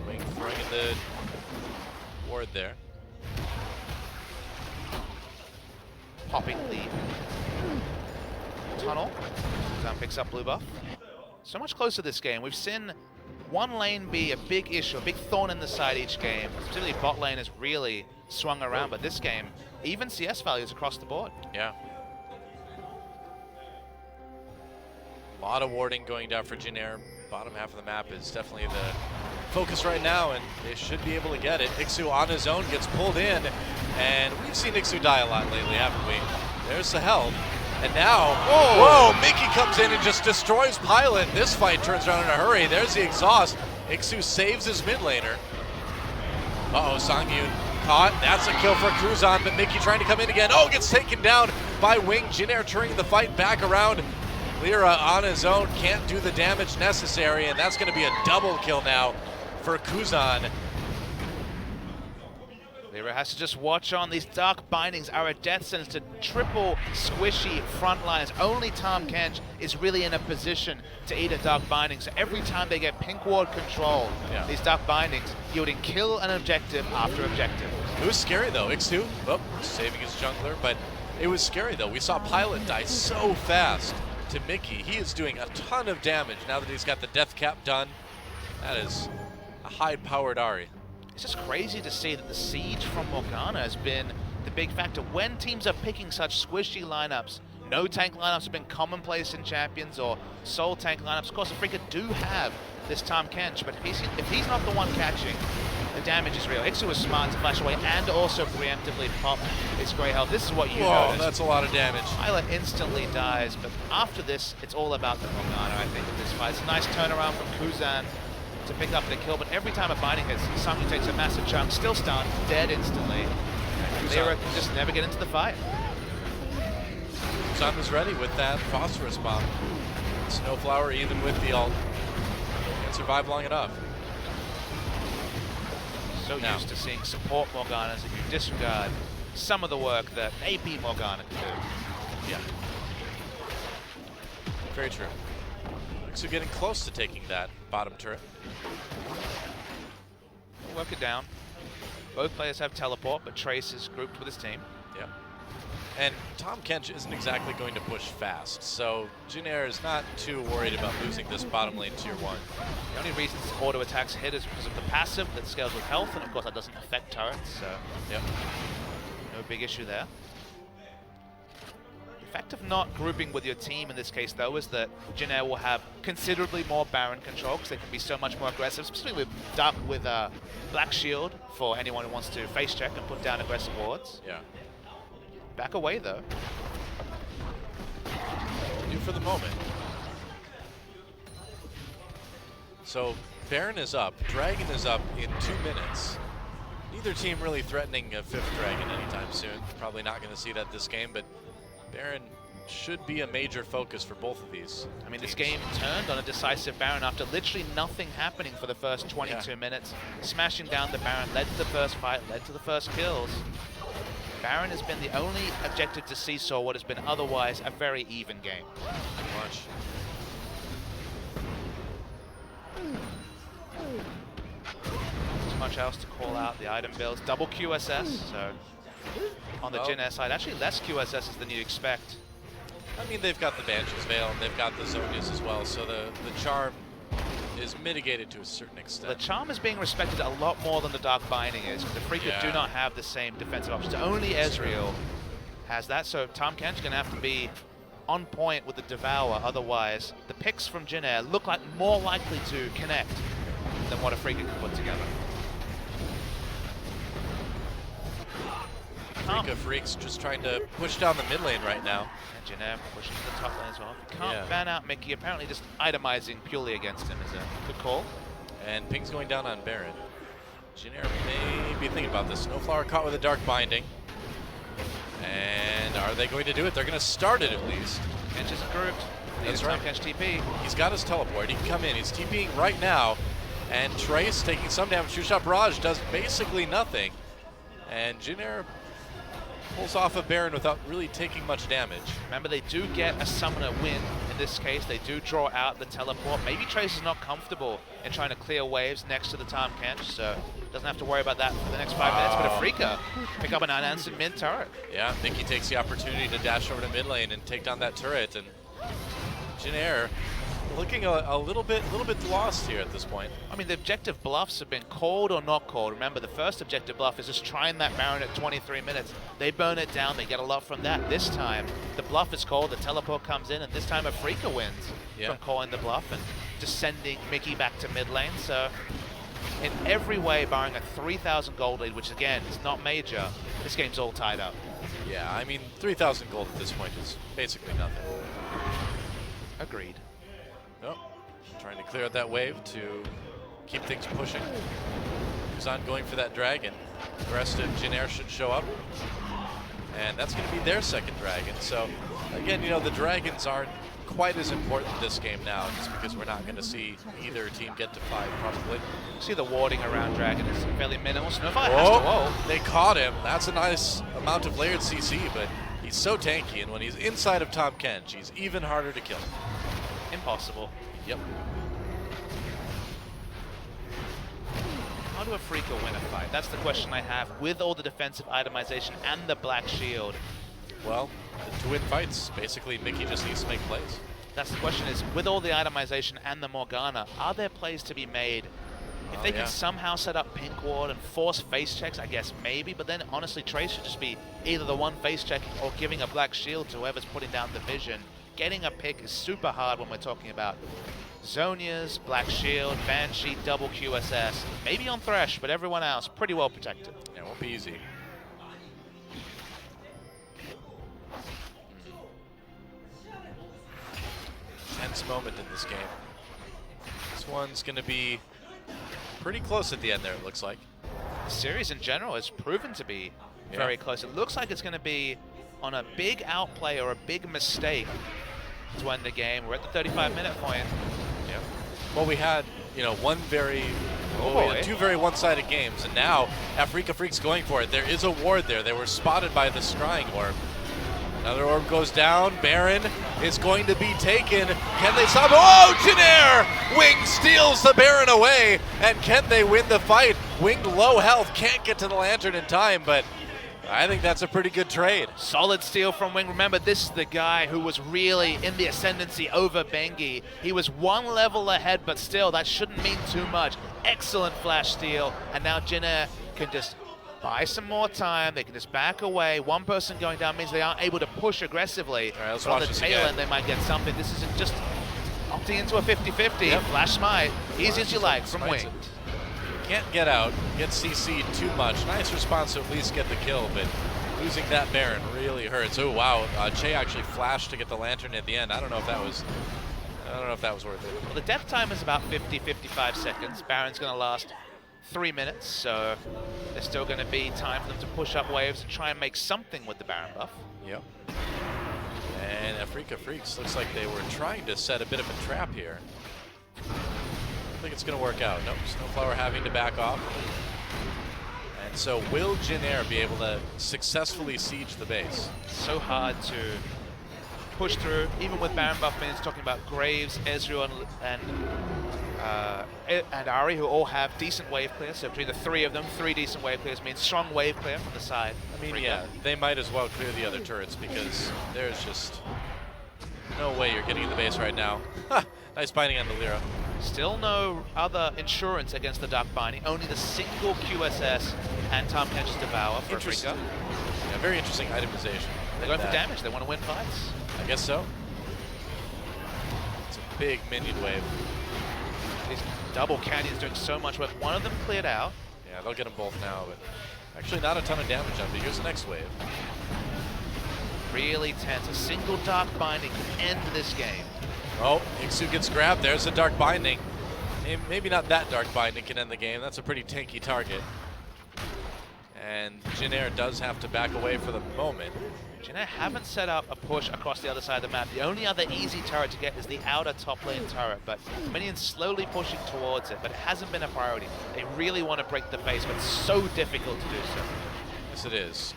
Wing throwing in the ward there. Popping the tunnel. Zan picks up blue buff. So much closer this game. We've seen one lane be a big issue, a big thorn in the side each game. Specifically, bot lane has really swung around, but this game, even CS values across the board. Yeah. A lot of warding going down for Jin Air. bottom half of the map is definitely the focus right now, and they should be able to get it. Ixu on his own gets pulled in, and we've seen Ixu die a lot lately, haven't we? There's Sahel, and now, whoa, Mickey comes in and just destroys Pilot. This fight turns around in a hurry. There's the exhaust. Ixu saves his mid laner. Uh-oh, Songyun caught. That's a kill for Kuzan, but Mickey trying to come in again. Oh, gets taken down by Wing. Jin Air turning the fight back around. Lyra on his own can't do the damage necessary, and that's going to be a double kill now for Kuzan. Lyra has to just watch on. These Dark Bindings are a death sentence to triple squishy frontliners. Only Tahm Kench is really in a position to eat a Dark Binding. So every time they get pink ward control, these Dark Bindings yielding kill an objective after objective. It was scary though. Ixu, saving his jungler, but it was scary though. We saw Pilot die so fast to Mickey. He is doing a ton of damage now that he's got the death cap done. That is a high-powered Ahri. It's just crazy to see that the siege from Morgana has been the big factor. When teams are picking such squishy lineups, no tank lineups have been commonplace in Champions or sole tank lineups. Of course, Afreeca do have this Tahm Kench, but if he's not the one catching, the damage is real. Ixu was smart to flash away and also preemptively pop his Grey Health. This is what you noticed. That's a lot of damage. Pilot instantly dies, but after this, it's all about the Morgana, I think, in this fight. It's a nice turnaround from Kuzan to pick up the kill, but every time a binding hits, Songyun takes a massive chunk, still stunned, dead instantly. And Lyra can just never get into the fight. Kuzan was ready with that Phosphorus Bomb. Snowflower, even with the ult, can't survive long enough. So used to seeing support Morganas that you disregard some of the work that AP Morgana can do. Yeah. Very true. So getting close to taking that bottom turret. We'll work it down. Both players have teleport, but Trace is grouped with his team. Yeah. And Tahm Kench isn't exactly going to push fast, so Jin Air is not too worried about losing this bottom lane tier 1. The only reason auto attacks hit is because of the passive that scales with health, and of course that doesn't affect turrets, so no big issue there. The fact of not grouping with your team in this case, though, is that Jin Air will have considerably more Baron control because they can be so much more aggressive, especially with Black Shield for anyone who wants to face check and put down aggressive wards. Yeah. Back away, though. New for the moment. So Baron is up, Dragon is up in 2 minutes. Neither team really threatening a 5th Dragon anytime soon. Probably not going to see that this game, but Baron should be a major focus for both of these. I mean, this game turned on a decisive Baron after literally nothing happening for the first 22 minutes. Smashing down the Baron led to the first fight, led to the first kills. Baron has been the only objective to seesaw what has been otherwise a very even game. Much. Too much else to call out. The item builds double QSS, so on the Jin Air side, actually less QSSs than you'd expect. I mean, they've got the Banshee's Veil and they've got the Zonias as well, so the charm is mitigated to a certain extent. The charm is being respected a lot more than the Dark Binding is, because the Afreeca do not have the same defensive options. Only Ezreal has that, so Tahm Kench going to have to be on point with the Devour, otherwise the picks from Jin Air look like more likely to connect than what Afreeca can put together. Afreeca Freaks just trying to push down the mid lane right now. And Jin Air pushing to the top lane as well. Can't ban out Mickey, apparently just itemizing purely against him is a good call. And Ping's going down on Baron. Jin Air may be thinking about this. Snowflower caught with a Dark Binding. And are they going to do it? They're going to start it at least. Kench is grouped. That's right. Kench TP. He's got his teleport. He can come in. He's TPing right now. And Trace taking some damage. Two Shot Barrage does basically nothing. And Jin Air pulls off a Baron without really taking much damage. Remember, they do get a summoner win. In this case, they do draw out the teleport. Maybe Trace is not comfortable in trying to clear waves next to the Tahm Kench, so doesn't have to worry about that for the next 5 minutes. But Afreeca pick up an unanswered mid turret. Yeah, Mickey takes the opportunity to dash over to mid lane and take down that turret, and Jin Air looking a little bit lost here at this point. I mean, the objective bluffs have been called or not called. Remember, the first objective bluff is just trying that Baron at 23 minutes. They burn it down, they get a lot from that. This time, the bluff is called, the teleport comes in, and this time Afreeca wins from calling the bluff. And just sending Mickey back to mid lane. So in every way, barring a 3,000 gold lead, which again is not major, this game's all tied up. Yeah, I mean, 3,000 gold at this point is basically nothing. Agreed. Nope. Trying to clear out that wave to keep things pushing. Kuzan going for that dragon. The rest of Jin should show up. And that's going to be their second dragon. So, again, you know, the dragons aren't quite as important this game now, just because we're not going to see either team get to 5, probably. See the warding around dragon is fairly minimal. Snowfire has to whoa. They caught him. That's a nice amount of layered CC, but he's so tanky, and when he's inside of Tahm Kench, he's even harder to kill. Impossible. Yep. How do Afreeca win a fight? That's the question I have with all the defensive itemization and the black shield. Well, to win fights, basically Mickey just needs to make plays. That's the question is, with all the itemization and the Morgana, are there plays to be made? If they can somehow set up pink ward and force face checks, I guess maybe, but then honestly Trace should just be either the one face checking or giving a black shield to whoever's putting down the vision. Getting a pick is super hard when we're talking about Zonias, Black Shield, Banshee, double QSS. Maybe on Thresh, but everyone else pretty well protected. Yeah, it won't be easy. Tense moment in this game. This one's going to be pretty close at the end there, it looks like. The series in general has proven to be very close. It looks like it's going to be on a big outplay or a big mistake to end the game. We're at the 35-minute point. Yeah. Well, we had, you know, we had 2 very one-sided games, and now Afreeca Freak's going for it. There is a ward there. They were spotted by the scrying orb. Another orb goes down. Baron is going to be taken. Can they stop? Oh, Jin! Wing steals the Baron away, and can they win the fight? Wing low health, can't get to the Lantern in time, but I think that's a pretty good trade. Solid steal from Wing. Remember, this is the guy who was really in the ascendancy over Bengi. He was 1 level ahead, but still, that shouldn't mean too much. Excellent flash steal, and now Jin can just buy some more time. They can just back away. One person going down means they aren't able to push aggressively. All right, let's but on watch the this tail again. end, they might get something. This isn't just opting into a 50-50. Yep. Flash smite, easy as you like from Smites Wing. it. Can't get out, get CC'd too much. Nice response to at least get the kill, but losing that Baron really hurts. Oh wow, Che actually flashed to get the Lantern at the end. I don't know if that was worth it. Well, the death time is about 50-55 seconds. Baron's going to last 3 minutes, so there's still going to be time for them to push up waves and try and make something with the Baron buff. Yep. And Afreeca Freaks looks like they were trying to set a bit of a trap here. I think it's going to work out. Nope, Snowflower having to back off. And so will Jin be able to successfully siege the base? So hard to push through, even with Baron buff minions, talking about Graves, Ezreal, and Ari, who all have decent wave clear. So between the 3 of them, 3 decent wave clears means strong wave clear from the side. I mean, yeah, they might as well clear the other turrets because there's just no way you're getting in the base right now. Nice binding on the Lyra. Still no other insurance against the Dark Binding, only the single QSS and Tahm Kench's Devour for Afreeca. Yeah, very interesting itemization. They're going for damage, they want to win fights. I guess so. It's a big minion wave. These double canyons doing so much work. One of them cleared out. Yeah, they'll get them both now, but actually not a ton of damage on, but here's the next wave. Really tense. A single Dark Binding can end this game. Oh, Ixu gets grabbed. There's a Dark Binding. Maybe not that Dark Binding can end the game. That's a pretty tanky target. And Jin does have to back away for the moment. Jin haven't set up a push across the other side of the map. The only other easy turret to get is the outer top lane turret, but minions slowly pushing towards it, but it hasn't been a priority. They really want to break the face, but it's so difficult to do so. Yes, it is.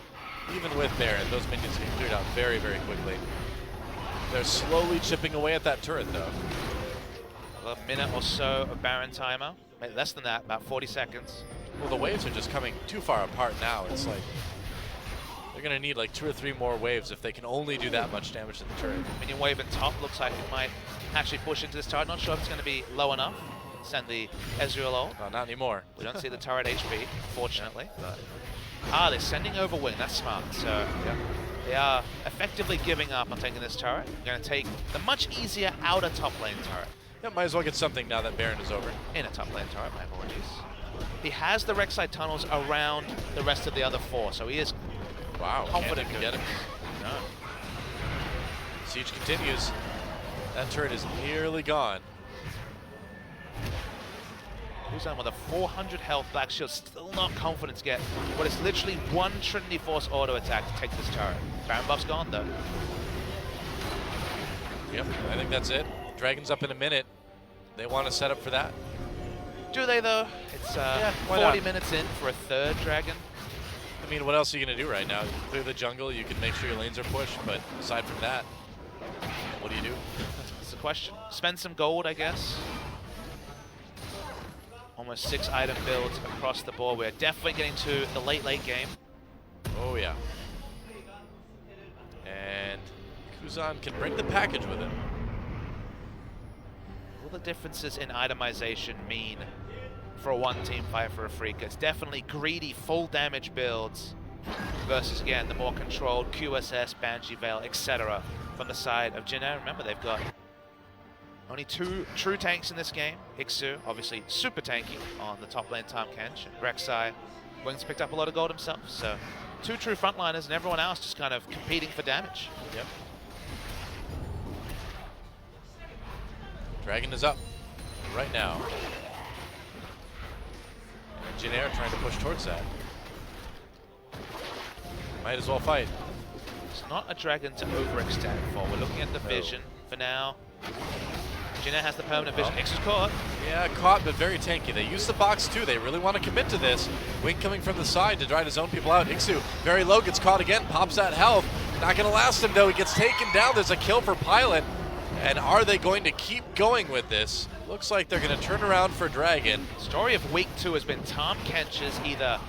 Even with Baron, those minions get cleared out very, very quickly. They're slowly chipping away at that turret, though. A minute or so of Baron timer. Maybe less than that, about 40 seconds. Well, the waves are just coming too far apart now. It's like they're going to need like 2 or 3 more waves if they can only do that much damage to the turret. Minion wave at top looks like it might actually push into this turret. Not sure if it's going to be low enough. Send the Ezreal ult. No, not anymore. We don't see the turret HP, fortunately. But they're sending over Wing. That's smart. So yeah. They are effectively giving up on taking this turret. They're going to take the much easier outer top lane turret. Yeah, might as well get something now that Baron is over. In a top lane turret, my apologies. He has the Rek'Sai tunnels around the rest of the other 4, so he is confident to get him. No. Siege continues. That turret is nearly gone. Who's on with a 400 health Black Shield, still not confident to get what is literally one Trinity Force auto attack to take this turret. Baron buff's gone though. Yep, I think that's it. Dragon's up in a minute. They want to set up for that. Do they though? It's 40 minutes in for a 3rd Dragon. I mean, what else are you going to do right now? You clear the jungle, you can make sure your lanes are pushed, but aside from that, what do you do? That's the question. Spend some gold, I guess. Almost 6 item builds across the board. We're definitely getting to the late game. Oh yeah. And Kuzan can bring the package with him. What will the differences in itemization mean for a 1-team fight for Afreeca? It's definitely greedy, full damage builds versus, again, the more controlled QSS, Banshee Veil, etc. from the side of Jin Air. Remember, they've got only 2 true tanks in this game. Ixu, obviously super tanky on the top lane, Tahm Kench. And Rek'Sai, Wings picked up a lot of gold himself. So 2 true frontliners and everyone else just kind of competing for damage. Yep. Dragon is up right now. And Jin Air trying to push towards that. Might as well fight. It's not a dragon to overextend for. We're looking at the vision for now. Jin Air has the permanent vision. Ixu's caught. Yeah, caught, but very tanky. They use the box too. They really want to commit to this. Wing coming from the side to try to zone people out. Ixu, very low, gets caught again, pops that health. Not going to last him though. He gets taken down. There's a kill for Pilot. And are they going to keep going with this? Looks like they're going to turn around for Dragon. Story of week 2 has been Tahm Kench's either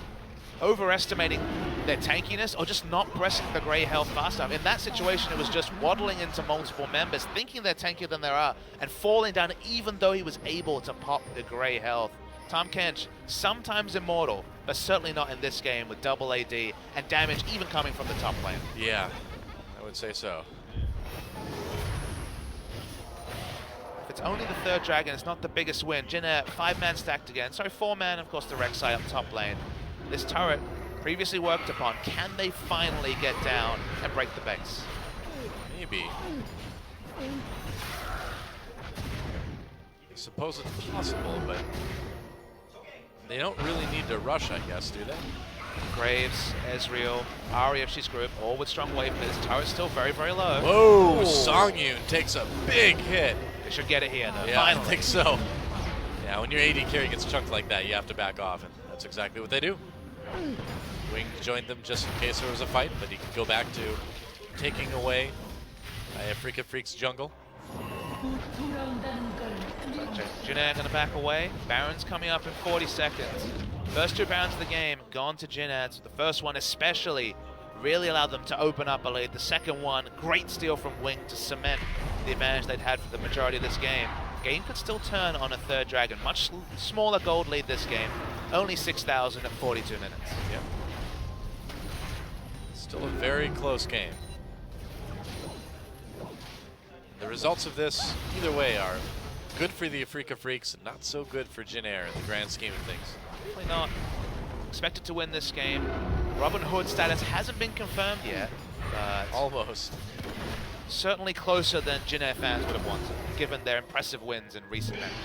overestimating their tankiness or just not pressing the gray health fast enough. In that situation, it was just waddling into multiple members, thinking they're tankier than they are, and falling down even though he was able to pop the gray health. Tahm Kench, sometimes immortal, but certainly not in this game with double AD and damage even coming from the top lane. Yeah, I would say so. If it's only the 3rd Dragon, it's not the biggest win. Jin Air, 5-man stacked again. Sorry, 4-man, of course, the Rek'Sai up top lane. This turret, previously worked upon, can they finally get down and break the base? Maybe. I suppose it's possible, but they don't really need to rush, I guess, do they? Graves, Ezreal, Ahri if she's grouped, all with strong wave, but this turret's still very, very low. Whoa, Songyun takes a big hit. They should get it here, though. Yeah, finally. I think so. Yeah, when your AD carry gets chunked like that, you have to back off, and that's exactly what they do. Wing joined them just in case there was a fight, but he could go back to taking away Afreeca Freak's jungle. Jin Air going to back away. Baron's coming up in 40 seconds. First 2 Barons of the game gone to Jin Air. The first one especially really allowed them to open up a lead. The second one, great steal from Wing to cement the advantage they'd had for the majority of this game. Game could still turn on a 3rd Dragon. Much smaller gold lead this game. Only 6,000 at 42 minutes. Yeah. Still a very close game. The results of this, either way, are good for the Afreeca Freaks and not so good for Jin Air in the grand scheme of things. Definitely not expected to win this game. Robin Hood status hasn't been confirmed yet, but almost. Certainly closer than Jin Air fans would have wanted, given their impressive wins in recent memory.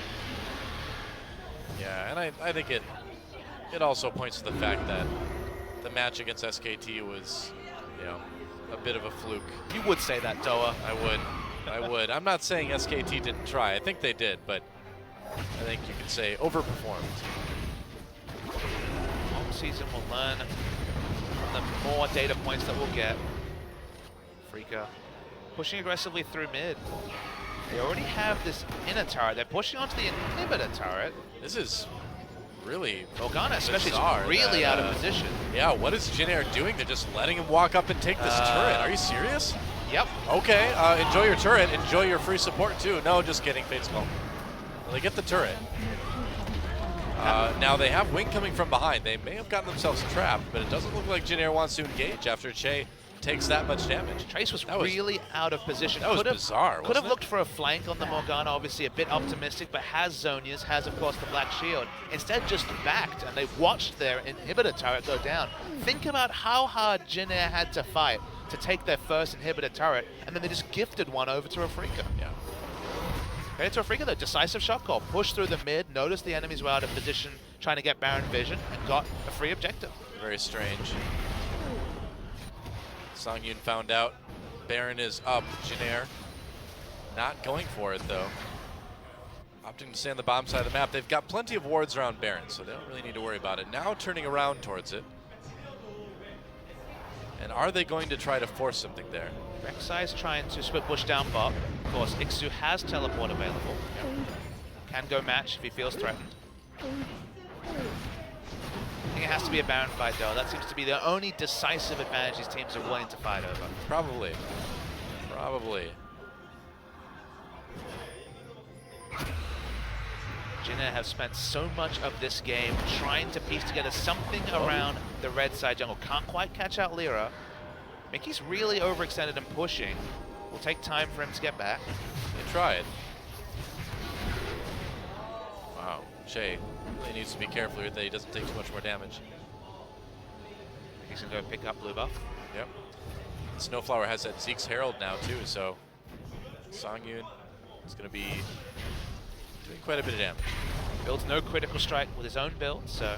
Yeah, and I think it also points to the fact that the match against SKT was, you know, a bit of a fluke. You would say that, Doa. I would. I'm not saying SKT didn't try. I think they did, but I think you could say overperformed. Long season will learn from the more data points that we'll get. Afreeca pushing aggressively through mid. They already have this inner turret. They're pushing onto the inhibitor turret. This is really Morgana especially is really out of position. Yeah, what is Jin Air doing? They're just letting him walk up and take this turret. Are you serious? Yep. Okay, enjoy your turret. Enjoy your free support too. No, just kidding, Fate's Call. Well, they get the turret. Now they have Wing coming from behind. They may have gotten themselves trapped, but it doesn't look like Jin Air wants to engage after Che takes that much damage. Trace was really out of position. That was bizarre, Could have looked for a flank on the Morgana, obviously a bit optimistic, but has Zhonya's, has of course the Black Shield. Instead just backed, and they watched their inhibitor turret go down. Think about how hard Jin Air had to fight to take their first inhibitor turret, and then they just gifted one over to Afreeca. Yeah. Credit to Afreeca though, decisive shot call. Pushed through the mid, noticed the enemies were out of position, trying to get Baron vision, and got a free objective. Very strange. Songyun found out Baron is up. Jin Air not going for it though. Opting to stay on the bottom side of the map. They've got plenty of wards around Baron, so they don't really need to worry about it. Now turning around towards it. And are they going to try to force something there? Rek'Sai is trying to split push down bot. Of course, Ixu has teleport available. Can go match if he feels threatened. I think it has to be a Baron fight though. That seems to be the only decisive advantage these teams are willing to fight over. Probably. Probably. Jin Air have spent so much of this game trying to piece together something around the red side jungle. Can't quite catch out Lyra. Mickey's really overextended and pushing. Will take time for him to get back. They tried. Wow. Shay really needs to be careful here that he doesn't take too much more damage. He's going to go pick up blue buff. Yep. Snowflower has that Zeke's Herald now too, so Songyun is going to be doing quite a bit of damage. Builds no critical strike with his own build, so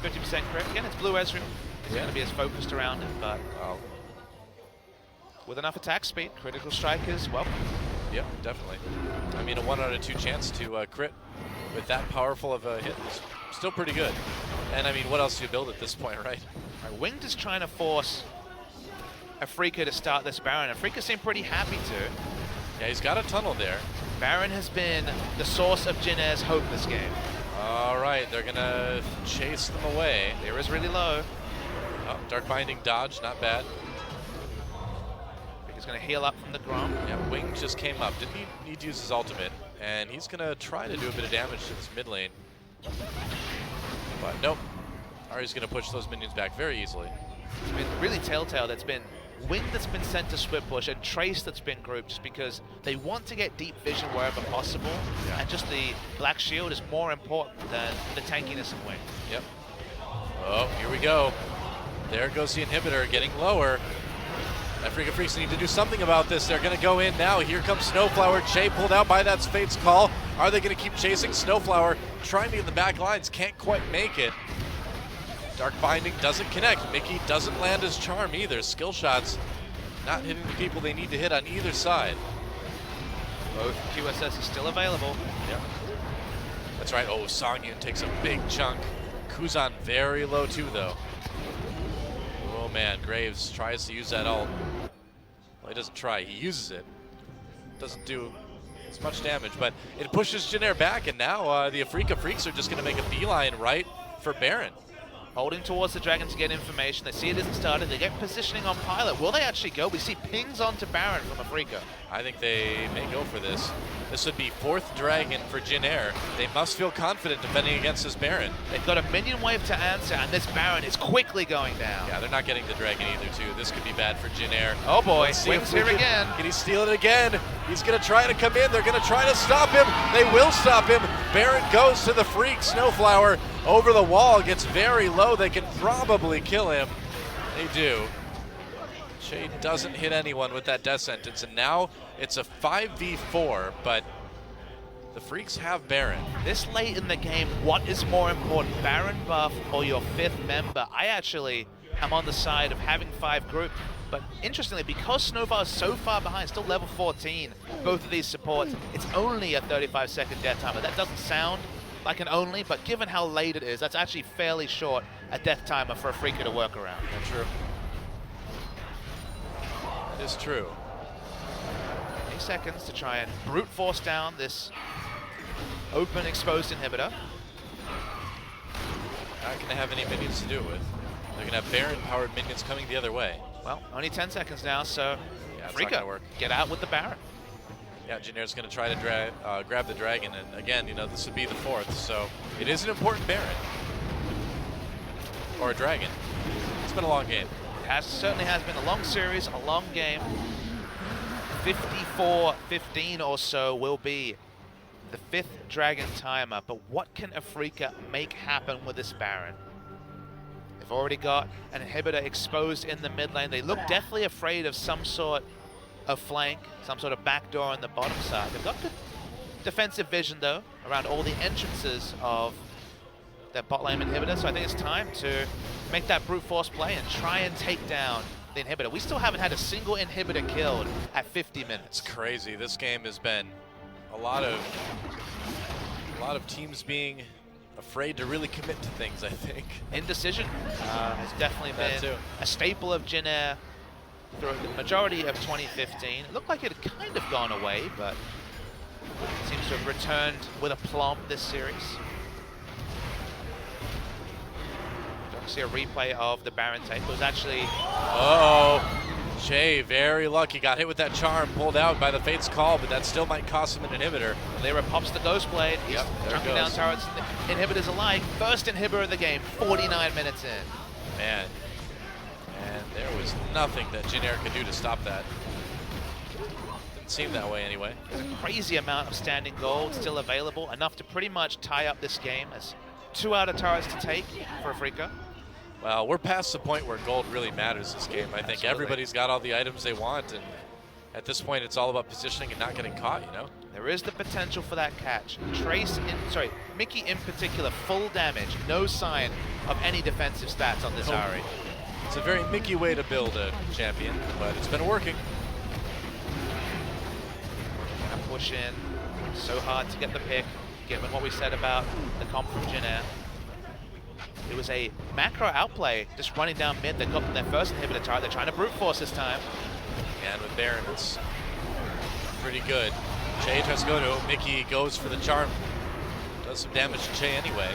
50% crit. Again, it's blue Ezreal. He's going to be as focused around it, but with enough attack speed, critical strike is welcome. Yep, definitely. I mean, a 1 out of 2 chance to crit with that powerful of a hit is still pretty good. And I mean, what else do you build at this point, right? Winged is trying to force Afreeca to start this Baron. Afreeca seemed pretty happy to. Yeah, he's got a tunnel there. Baron has been the source of Jin Air's hope this game. All right, they're gonna chase them away. Lyra is really low. Oh, Dark Binding dodge, not bad. He's gonna heal up from the Grom. Yeah, Wing just came up. Didn't need to use his ultimate, and he's gonna try to do a bit of damage to this mid lane. But nope. Ahri's gonna push those minions back very easily. It's been really telltale. That's been Wing that's been sent to split push and Trace that's been grouped just because they want to get deep vision wherever possible. Yeah. And just the Black Shield is more important than the tankiness of Wing. Yep. Oh, here we go. There goes the inhibitor getting lower. Afreeca Freaks need to do something about this. They're going to go in now. Here comes Snowflower. Jay pulled out by that Fate's Call. Are they going to keep chasing? Snowflower trying to get the back lines. Can't quite make it. Dark Binding doesn't connect. Mickey doesn't land his charm either. Skill shots not hitting the people they need to hit on either side. Both QSS is still available. Yep. That's right. Oh, Songyun takes a big chunk. Kuzan very low too, though. Oh man, Graves tries to use that ult. Well, he doesn't try. He uses it. Doesn't do as much damage, but it pushes Jin Air back, and now the Afreeca Freaks are just going to make a beeline right for Baron. Holding towards the Dragon to get information. They see it isn't started. They get positioning on Pilot. Will they actually go? We see pings onto Baron from Afreeca. I think they may go for this. This would be 4th Dragon for Jin Air. They must feel confident defending against this Baron. They've got a minion wave to answer, and this Baron is quickly going down. Yeah, they're not getting the Dragon either, too. This could be bad for Jin Air. Oh boy, Wing's here again. Can he steal it again? He's going to try to come in. They're going to try to stop him. They will stop him. Baron goes to the Freak. Snowflower over the wall, gets very low. They can probably kill him. They do. Shade doesn't hit anyone with that death sentence, and now it's a 5v4, but the Freaks have Baron. This late in the game, what is more important, Baron buff or your 5th member? I actually am on the side of having 5 grouped, but interestingly, because Snowflower is so far behind, still level 14, both of these supports, it's only a 35-second death timer. That doesn't sound like an only, but given how late it is, that's actually fairly short a death timer for Afreeca to work around. That's true. That is true. 8 seconds to try and brute force down this open exposed inhibitor. Not going to have any minions to do it with. They're going to have Baron-powered minions coming the other way. Well, only 10 seconds now, so yeah, Afreeca, get out with the Baron. Yeah, Jin Air's going to try to grab the Dragon, and again, you know, this would be the 4th, so it is an important Baron. Or a Dragon. It's been a long game. Certainly has been a long series, a long game. 54-15 or so will be the 5th Dragon timer, but what can Afreeca make happen with this Baron? They've already got an inhibitor exposed in the mid lane. They look deathly afraid of some sort of flank, some sort of backdoor on the bottom side. They've got good defensive vision, though, around all the entrances of their bot lane inhibitor, so I think it's time to make that brute force play and try and take down the inhibitor. We still haven't had a single inhibitor killed at 50 minutes. It's crazy. This game has been a lot of teams being afraid to really commit to things, I think. Indecision has definitely been a staple of Jin Air through the majority of 2015. It looked like it had kind of gone away, but it seems to have returned with a plumb this series. Don't see a replay of the Baron take. It was actually... Uh-oh. Jay, very lucky. Got hit with that charm, pulled out by the Fate's Call, but that still might cost him an inhibitor. Lyra pops the Ghost Blade. He's chunking down turrets, inhibitors alike. First inhibitor of the game, 49 minutes in. Man. And there was nothing that Jin Air could do to stop that. Didn't seem that way anyway. There's a crazy amount of standing gold still available, enough to pretty much tie up this game. As 2 out of turrets to take for Afreeca. Well, we're past the point where gold really matters this game. I think everybody's got all the items they want, and at this point it's all about positioning and not getting caught, you know? There is the potential for that catch. Mickey in particular, full damage, no sign of any defensive stats on this Ahri. It's a very Mickey way to build a champion, but it's been working. Gonna push in, so hard to get the pick, given what we said about the comp from Jin Air. It was a macro outplay, just running down mid. They got their first inhibitor turret. They're trying to brute force this time. And with Baron, it's pretty good. Che tries to go to it. Mickey goes for the charm. Does some damage to Che anyway.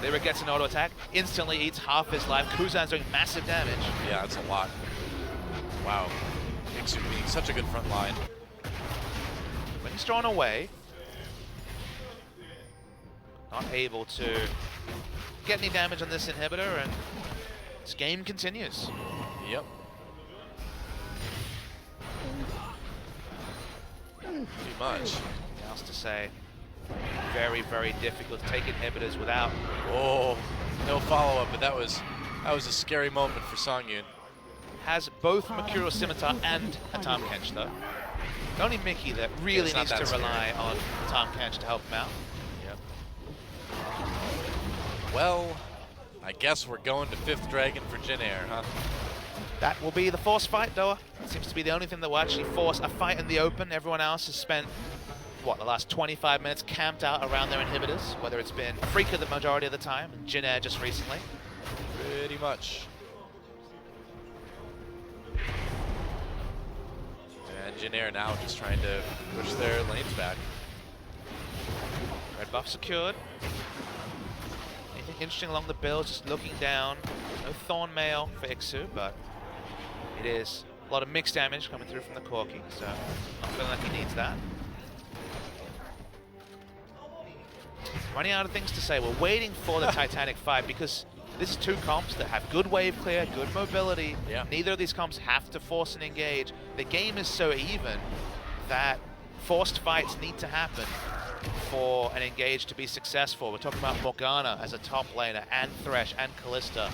Lyra gets an auto attack, instantly eats half his life. Kuzan's doing massive damage. Yeah, that's a lot. Wow. Mixu being such a good front line. When he's drawn away, not able to get any damage on this inhibitor, and this game continues. Yep. Pretty much. Nothing else to say. Very, very difficult to take inhibitors without. Oh, no follow-up, but that was a scary moment for Songyun. Has both Mercurial Scimitar and a Tahm Kench, though. Only Mickey that really needs to rely on Tahm Kench to help him out. Well, I guess we're going to 5th Dragon for Jin Air, huh? That will be the force fight, though. It seems to be the only thing that will actually force a fight in the open. Everyone else has spent, what, the last 25 minutes camped out around their inhibitors, whether it's been Afreeca the majority of the time, and Jin Air just recently. Pretty much. And Jin Air now just trying to push their lanes back. Red buff secured. Anything interesting along the build, just looking down. No Thorn Mail for Ixu, but it is a lot of mixed damage coming through from the Corki, so not feeling like he needs that. Running out of things to say. We're waiting for the Titanic fight because this is 2 comps that have good wave clear, good mobility. Yeah. Neither of these comps have to force and engage. The game is so even that forced fights need to happen for an engage to be successful. We're talking about Morgana as a top laner, and Thresh, and Kalista.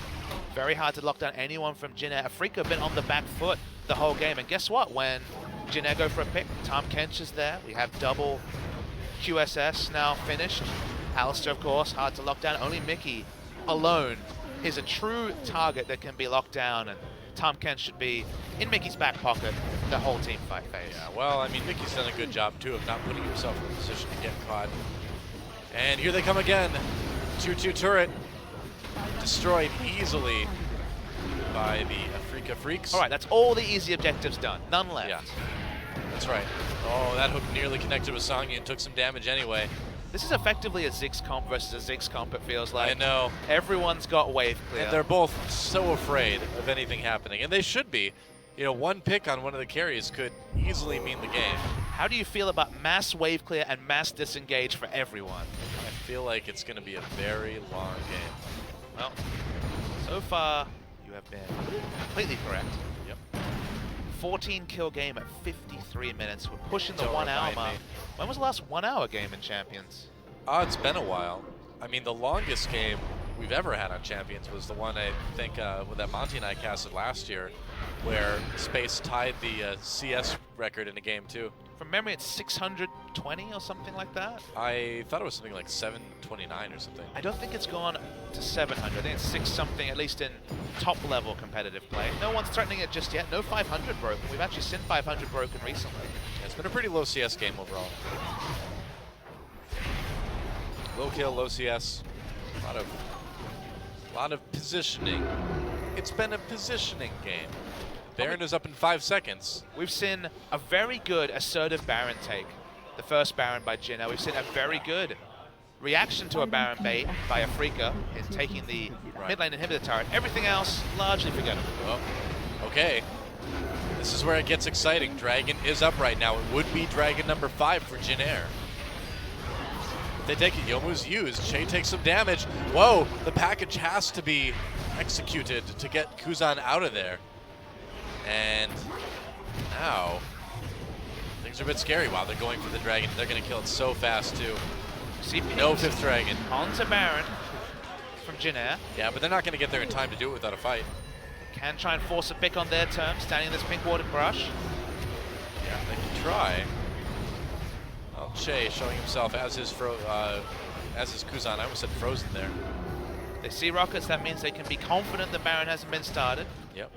Very hard to lock down anyone from Jin Air. Afreeca have been on the back foot the whole game, and guess what? When Jin Air go for a pick, Tahm Kench is there. We have double QSS now finished. Alistair, of course, hard to lock down. Only Mickey alone is a true target that can be locked down, and Tahm Kench should be in Mickey's back pocket the whole team fight phase. Yeah, well, I mean, Mickey's done a good job, too, of not putting himself in a position to get caught. And here they come again. 2-2 turret. Destroyed easily by the Afreeca Freaks. All right, that's all the easy objectives done. None left. Yeah, that's right. Oh, that hook nearly connected with Songyun and took some damage anyway. This is effectively a Ziggs comp versus a Ziggs comp, it feels like. I know. Everyone's got wave clear. And they're both so afraid of anything happening, and they should be. You know, one pick on one of the carries could easily mean the game. How do you feel about mass wave clear and mass disengage for everyone? I feel like it's going to be a very long game. Well, so far, You have been completely correct. Yep. 14 kill game at 53 minutes. We're pushing the Don't 1 hour remind mark. me. When was the last 1 hour game in Champions? It's been a while. I mean, the longest game we've ever had on Champions was the one I think that Monty and I casted last year, where Space tied the CS record in a game too. From memory, it's 620 or something like that. I thought it was something like 729 or something. I don't think it's gone to 700. I think it's 6 something, at least in top level competitive play. No one's threatening it just yet. No 500 broken. We've actually seen 500 broken recently. It's been a pretty low CS game overall. Low kill, low CS. A lot of positioning. It's been a positioning game. Baron is up in 5 seconds. We've seen a very good assertive Baron take. The first Baron by Jinna. We've seen a very good reaction to a Baron bait by Afreeca in taking the mid lane inhibitor turret. Everything else, largely forgettable. Well, okay. This is where it gets exciting. Dragon is up right now. It would be Dragon number 5 for Jin Air. They take it. Youmuu's used. Che takes some damage. Whoa, the package has to be executed to get Kuzan out of there. And now things are a bit scary. Wow, they're going for the dragon. They're going to kill it so fast too. No 5th dragon. On to Baron from Jin Air. Yeah, but they're not going to get there in time to do it without a fight. Can try and force a pick on their terms, standing in this pink water brush. Yeah, they can try. Well, Che showing himself as his Kuzan. I almost said frozen there. They see rockets, that means they can be confident the Baron hasn't been started. Yep.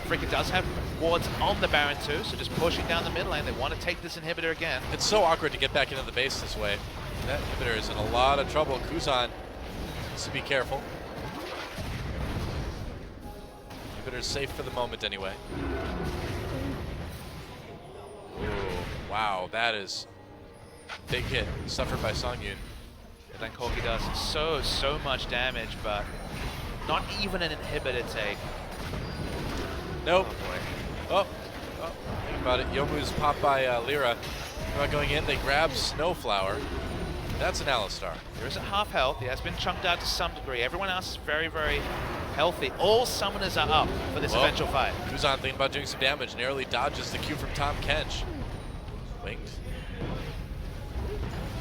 Afreeca does have wards on the Baron too, so just pushing down the mid lane. They want to take this inhibitor again. It's so awkward to get back into the base this way. That inhibitor is in a lot of trouble. Kuzan needs to be careful. Inhibitor's safe for the moment anyway. Ooh, wow, that is a big hit suffered by Songyun. And then Corki does so much damage, but not even an inhibitor take. Nope. Oh boy. Oh, think about it. Youmuu's popped by Lyra. They're not going in. They grab Snowflower. That's an Alistar. There is a half health. He has been chunked out to some degree. Everyone else is very, very healthy. All summoners are up for this eventual fight. Kuzan thinking about doing some damage. Narrowly dodges the Q from Tom Kench. Winged.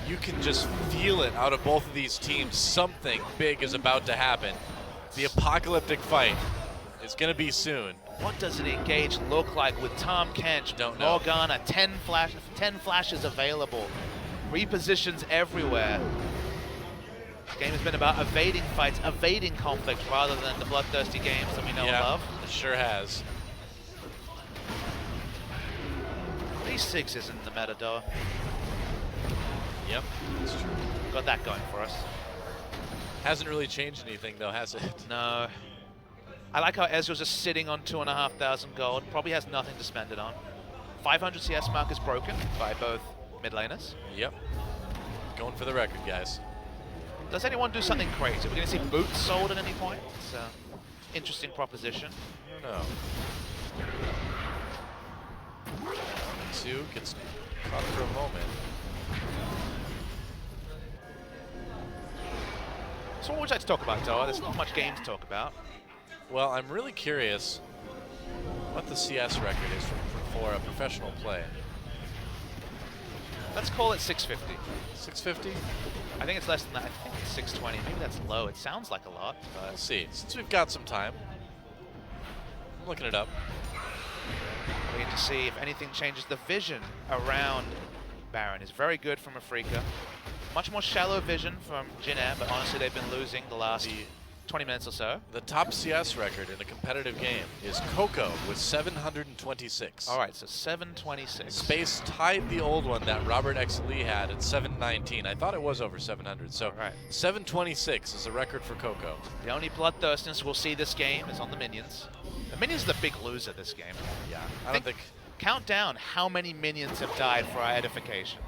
You can just feel it out of both of these teams. Something big is about to happen. The apocalyptic fight is going to be soon. What does an engage look like with Tom Kench? Don't know. Morgana, 10 flashes available. Repositions everywhere. This game has been about evading fights, evading conflict, rather than the bloodthirsty games that we know and love. It sure has. 3-6 isn't in the meta, though. Yep, that's true. Got that going for us. Hasn't really changed anything, though, has it? No. I like how Ezreal's just sitting on 2,500 gold. Probably has nothing to spend it on. 500 CS mark is broken by both mid laners. Yep. Going for the record, guys. Does anyone do something crazy? We're going to see boots sold at any point. It's an interesting proposition. I don't know. 2 gets caught for a moment. So what would you like to talk about, Toa? There's not much game to talk about. Well, I'm really curious what the CS record is for a professional play. Let's call it 650. 650? I think it's less than that. I think it's 620. Maybe that's low. It sounds like a lot, but... We'll see. Since we've got some time, I'm looking it up. Waiting to see if anything changes. The vision around Baron is very good from Afreeca. Much more shallow vision from Jin Air, but honestly they've been losing the last 20 minutes or so. The top CS record in a competitive game is Coco with 726. All right, so 726. Space tied the old one that Robert X. Lee had at 719. I thought it was over 700, so 726 is a record for Coco. The only bloodthirstiness we'll see this game is on the minions. The minions are the big loser this game. Yeah, I don't think... Count down how many minions have died for our edification.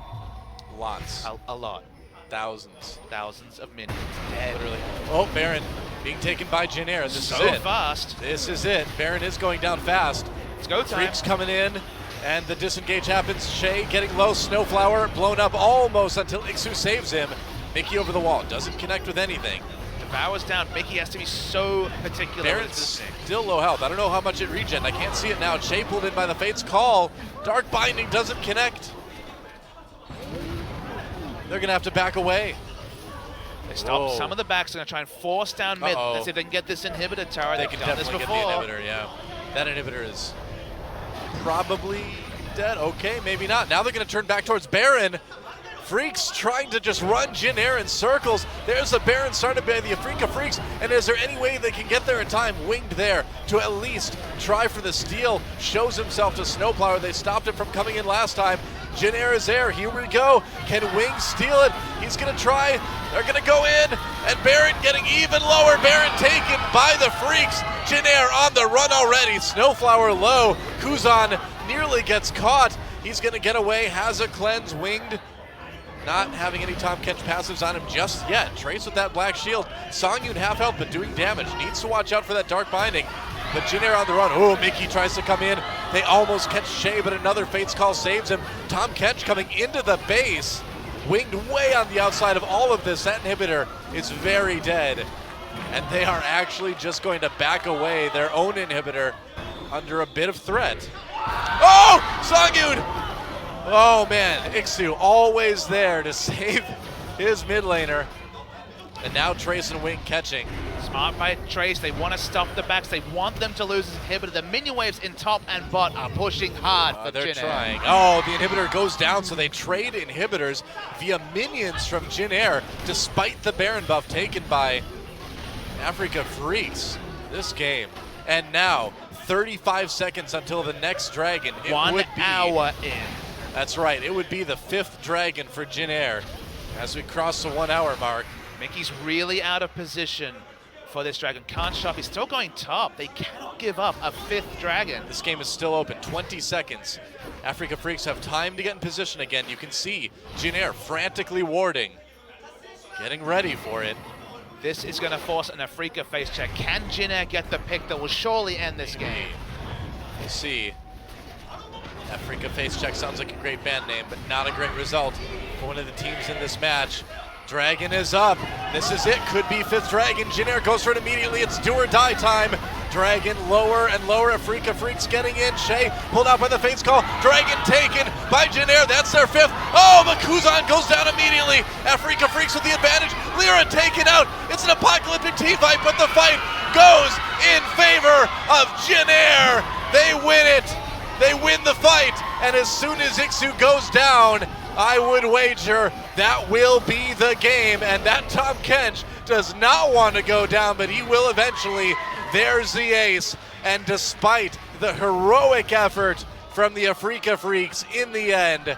Lots. A lot. Thousands. Thousands of minions dead. Literally. Oh, Baron being taken by Jin Air. This is it. So fast. This is it. Baron is going down fast. It's go time. Freak's coming in, and the disengage happens. Shay getting low. Snowflower blown up almost until Ixu saves him. Mickey over the wall. Doesn't connect with anything. Devour's down. Mickey has to be so particular. Baron's still low health. I don't know how much it regen. I can't see it now. Che pulled in by the Fate's Call. Dark Binding doesn't connect. They're going to have to back away. They stop. Some of the backs are going to try and force down mid. Let's see if they can get this inhibitor tower. They can definitely get the inhibitor, yeah. That inhibitor is probably dead. Okay, maybe not. Now they're going to turn back towards Baron. Freaks trying to just run Jin Air in circles. There's the Baron started by the Afreeca Freaks. And is there any way they can get there in time? Winged there to at least try for the steal. Shows himself to Snowplower. They stopped him from coming in last time. Jin Air is there. Here we go. Can Wing steal it? He's going to try. They're going to go in. And Baron getting even lower. Baron taken by the Freaks. Jin Air on the run already. Snowflower low. Kuzan nearly gets caught. He's going to get away. Has a cleanse. Winged. Not having any Tom Catch passives on him just yet. Trace with that black shield. Songyun half health, but doing damage. Needs to watch out for that Dark Binding. But Jin Air on the run. Oh, Mickey tries to come in. They almost catch Shay, but another Fate's Call saves him. Tom Catch coming into the base. Winged way on the outside of all of this. That inhibitor is very dead. And they are actually just going to back away their own inhibitor under a bit of threat. Oh, Songyun! Oh man, Ixu always there to save his mid laner. And now Trace and Wing catching. Smart by Trace, they want to stop the backs, they want them to lose his inhibitor. The minion waves in top and bot are pushing hard for they're Jin Air. trying. Oh, the inhibitor goes down, so they trade inhibitors via minions from Jin Air, despite the Baron buff taken by Afreeca Freaks this game. And now, 35 seconds until the next dragon. It 1 would be, hour in. That's right, it would be the 5th dragon for Jin Air as we cross the 1 hour mark. Mickey's really out of position for this dragon. Can't shop, he's still going top. They cannot give up a 5th dragon. This game is still open, 20 seconds. Afreeca Freaks have time to get in position again. You can see Jin Air frantically warding, getting ready for it. This is going to force an Afreeca face check. Can Jin Air get the pick that will surely end this game? We'll see. Afreeca face check sounds like a great band name, but not a great result for one of the teams in this match. Dragon is up. This is it. Could be 5th dragon. Jin Air goes for it immediately. It's do or die time. Dragon lower and lower. Afreeca Freaks getting in. Shay pulled out by the Fate's Call. Dragon taken by Jin Air. That's their 5th. Oh, Makuzan goes down immediately. Afreeca Freaks with the advantage. Lyra taken out. It's an apocalyptic team fight, but the fight goes in favor of Jin Air. They win it. They win the fight, and as soon as Ixu goes down, I would wager that will be the game, and that Tom Kench does not want to go down, but he will eventually. There's the ace, and despite the heroic effort from the Afreeca Freaks in the end,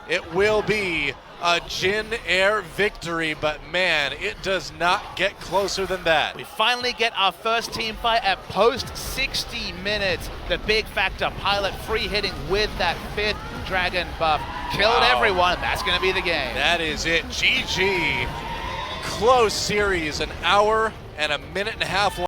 it will be a Jin Air victory, but man, it does not get closer than that. We finally get our first team fight at post 60 minutes. The big factor, Pilot free hitting with that 5th dragon buff. Killed everyone, that's gonna be the game. That is it, GG. Close series, an hour and a minute and a half long.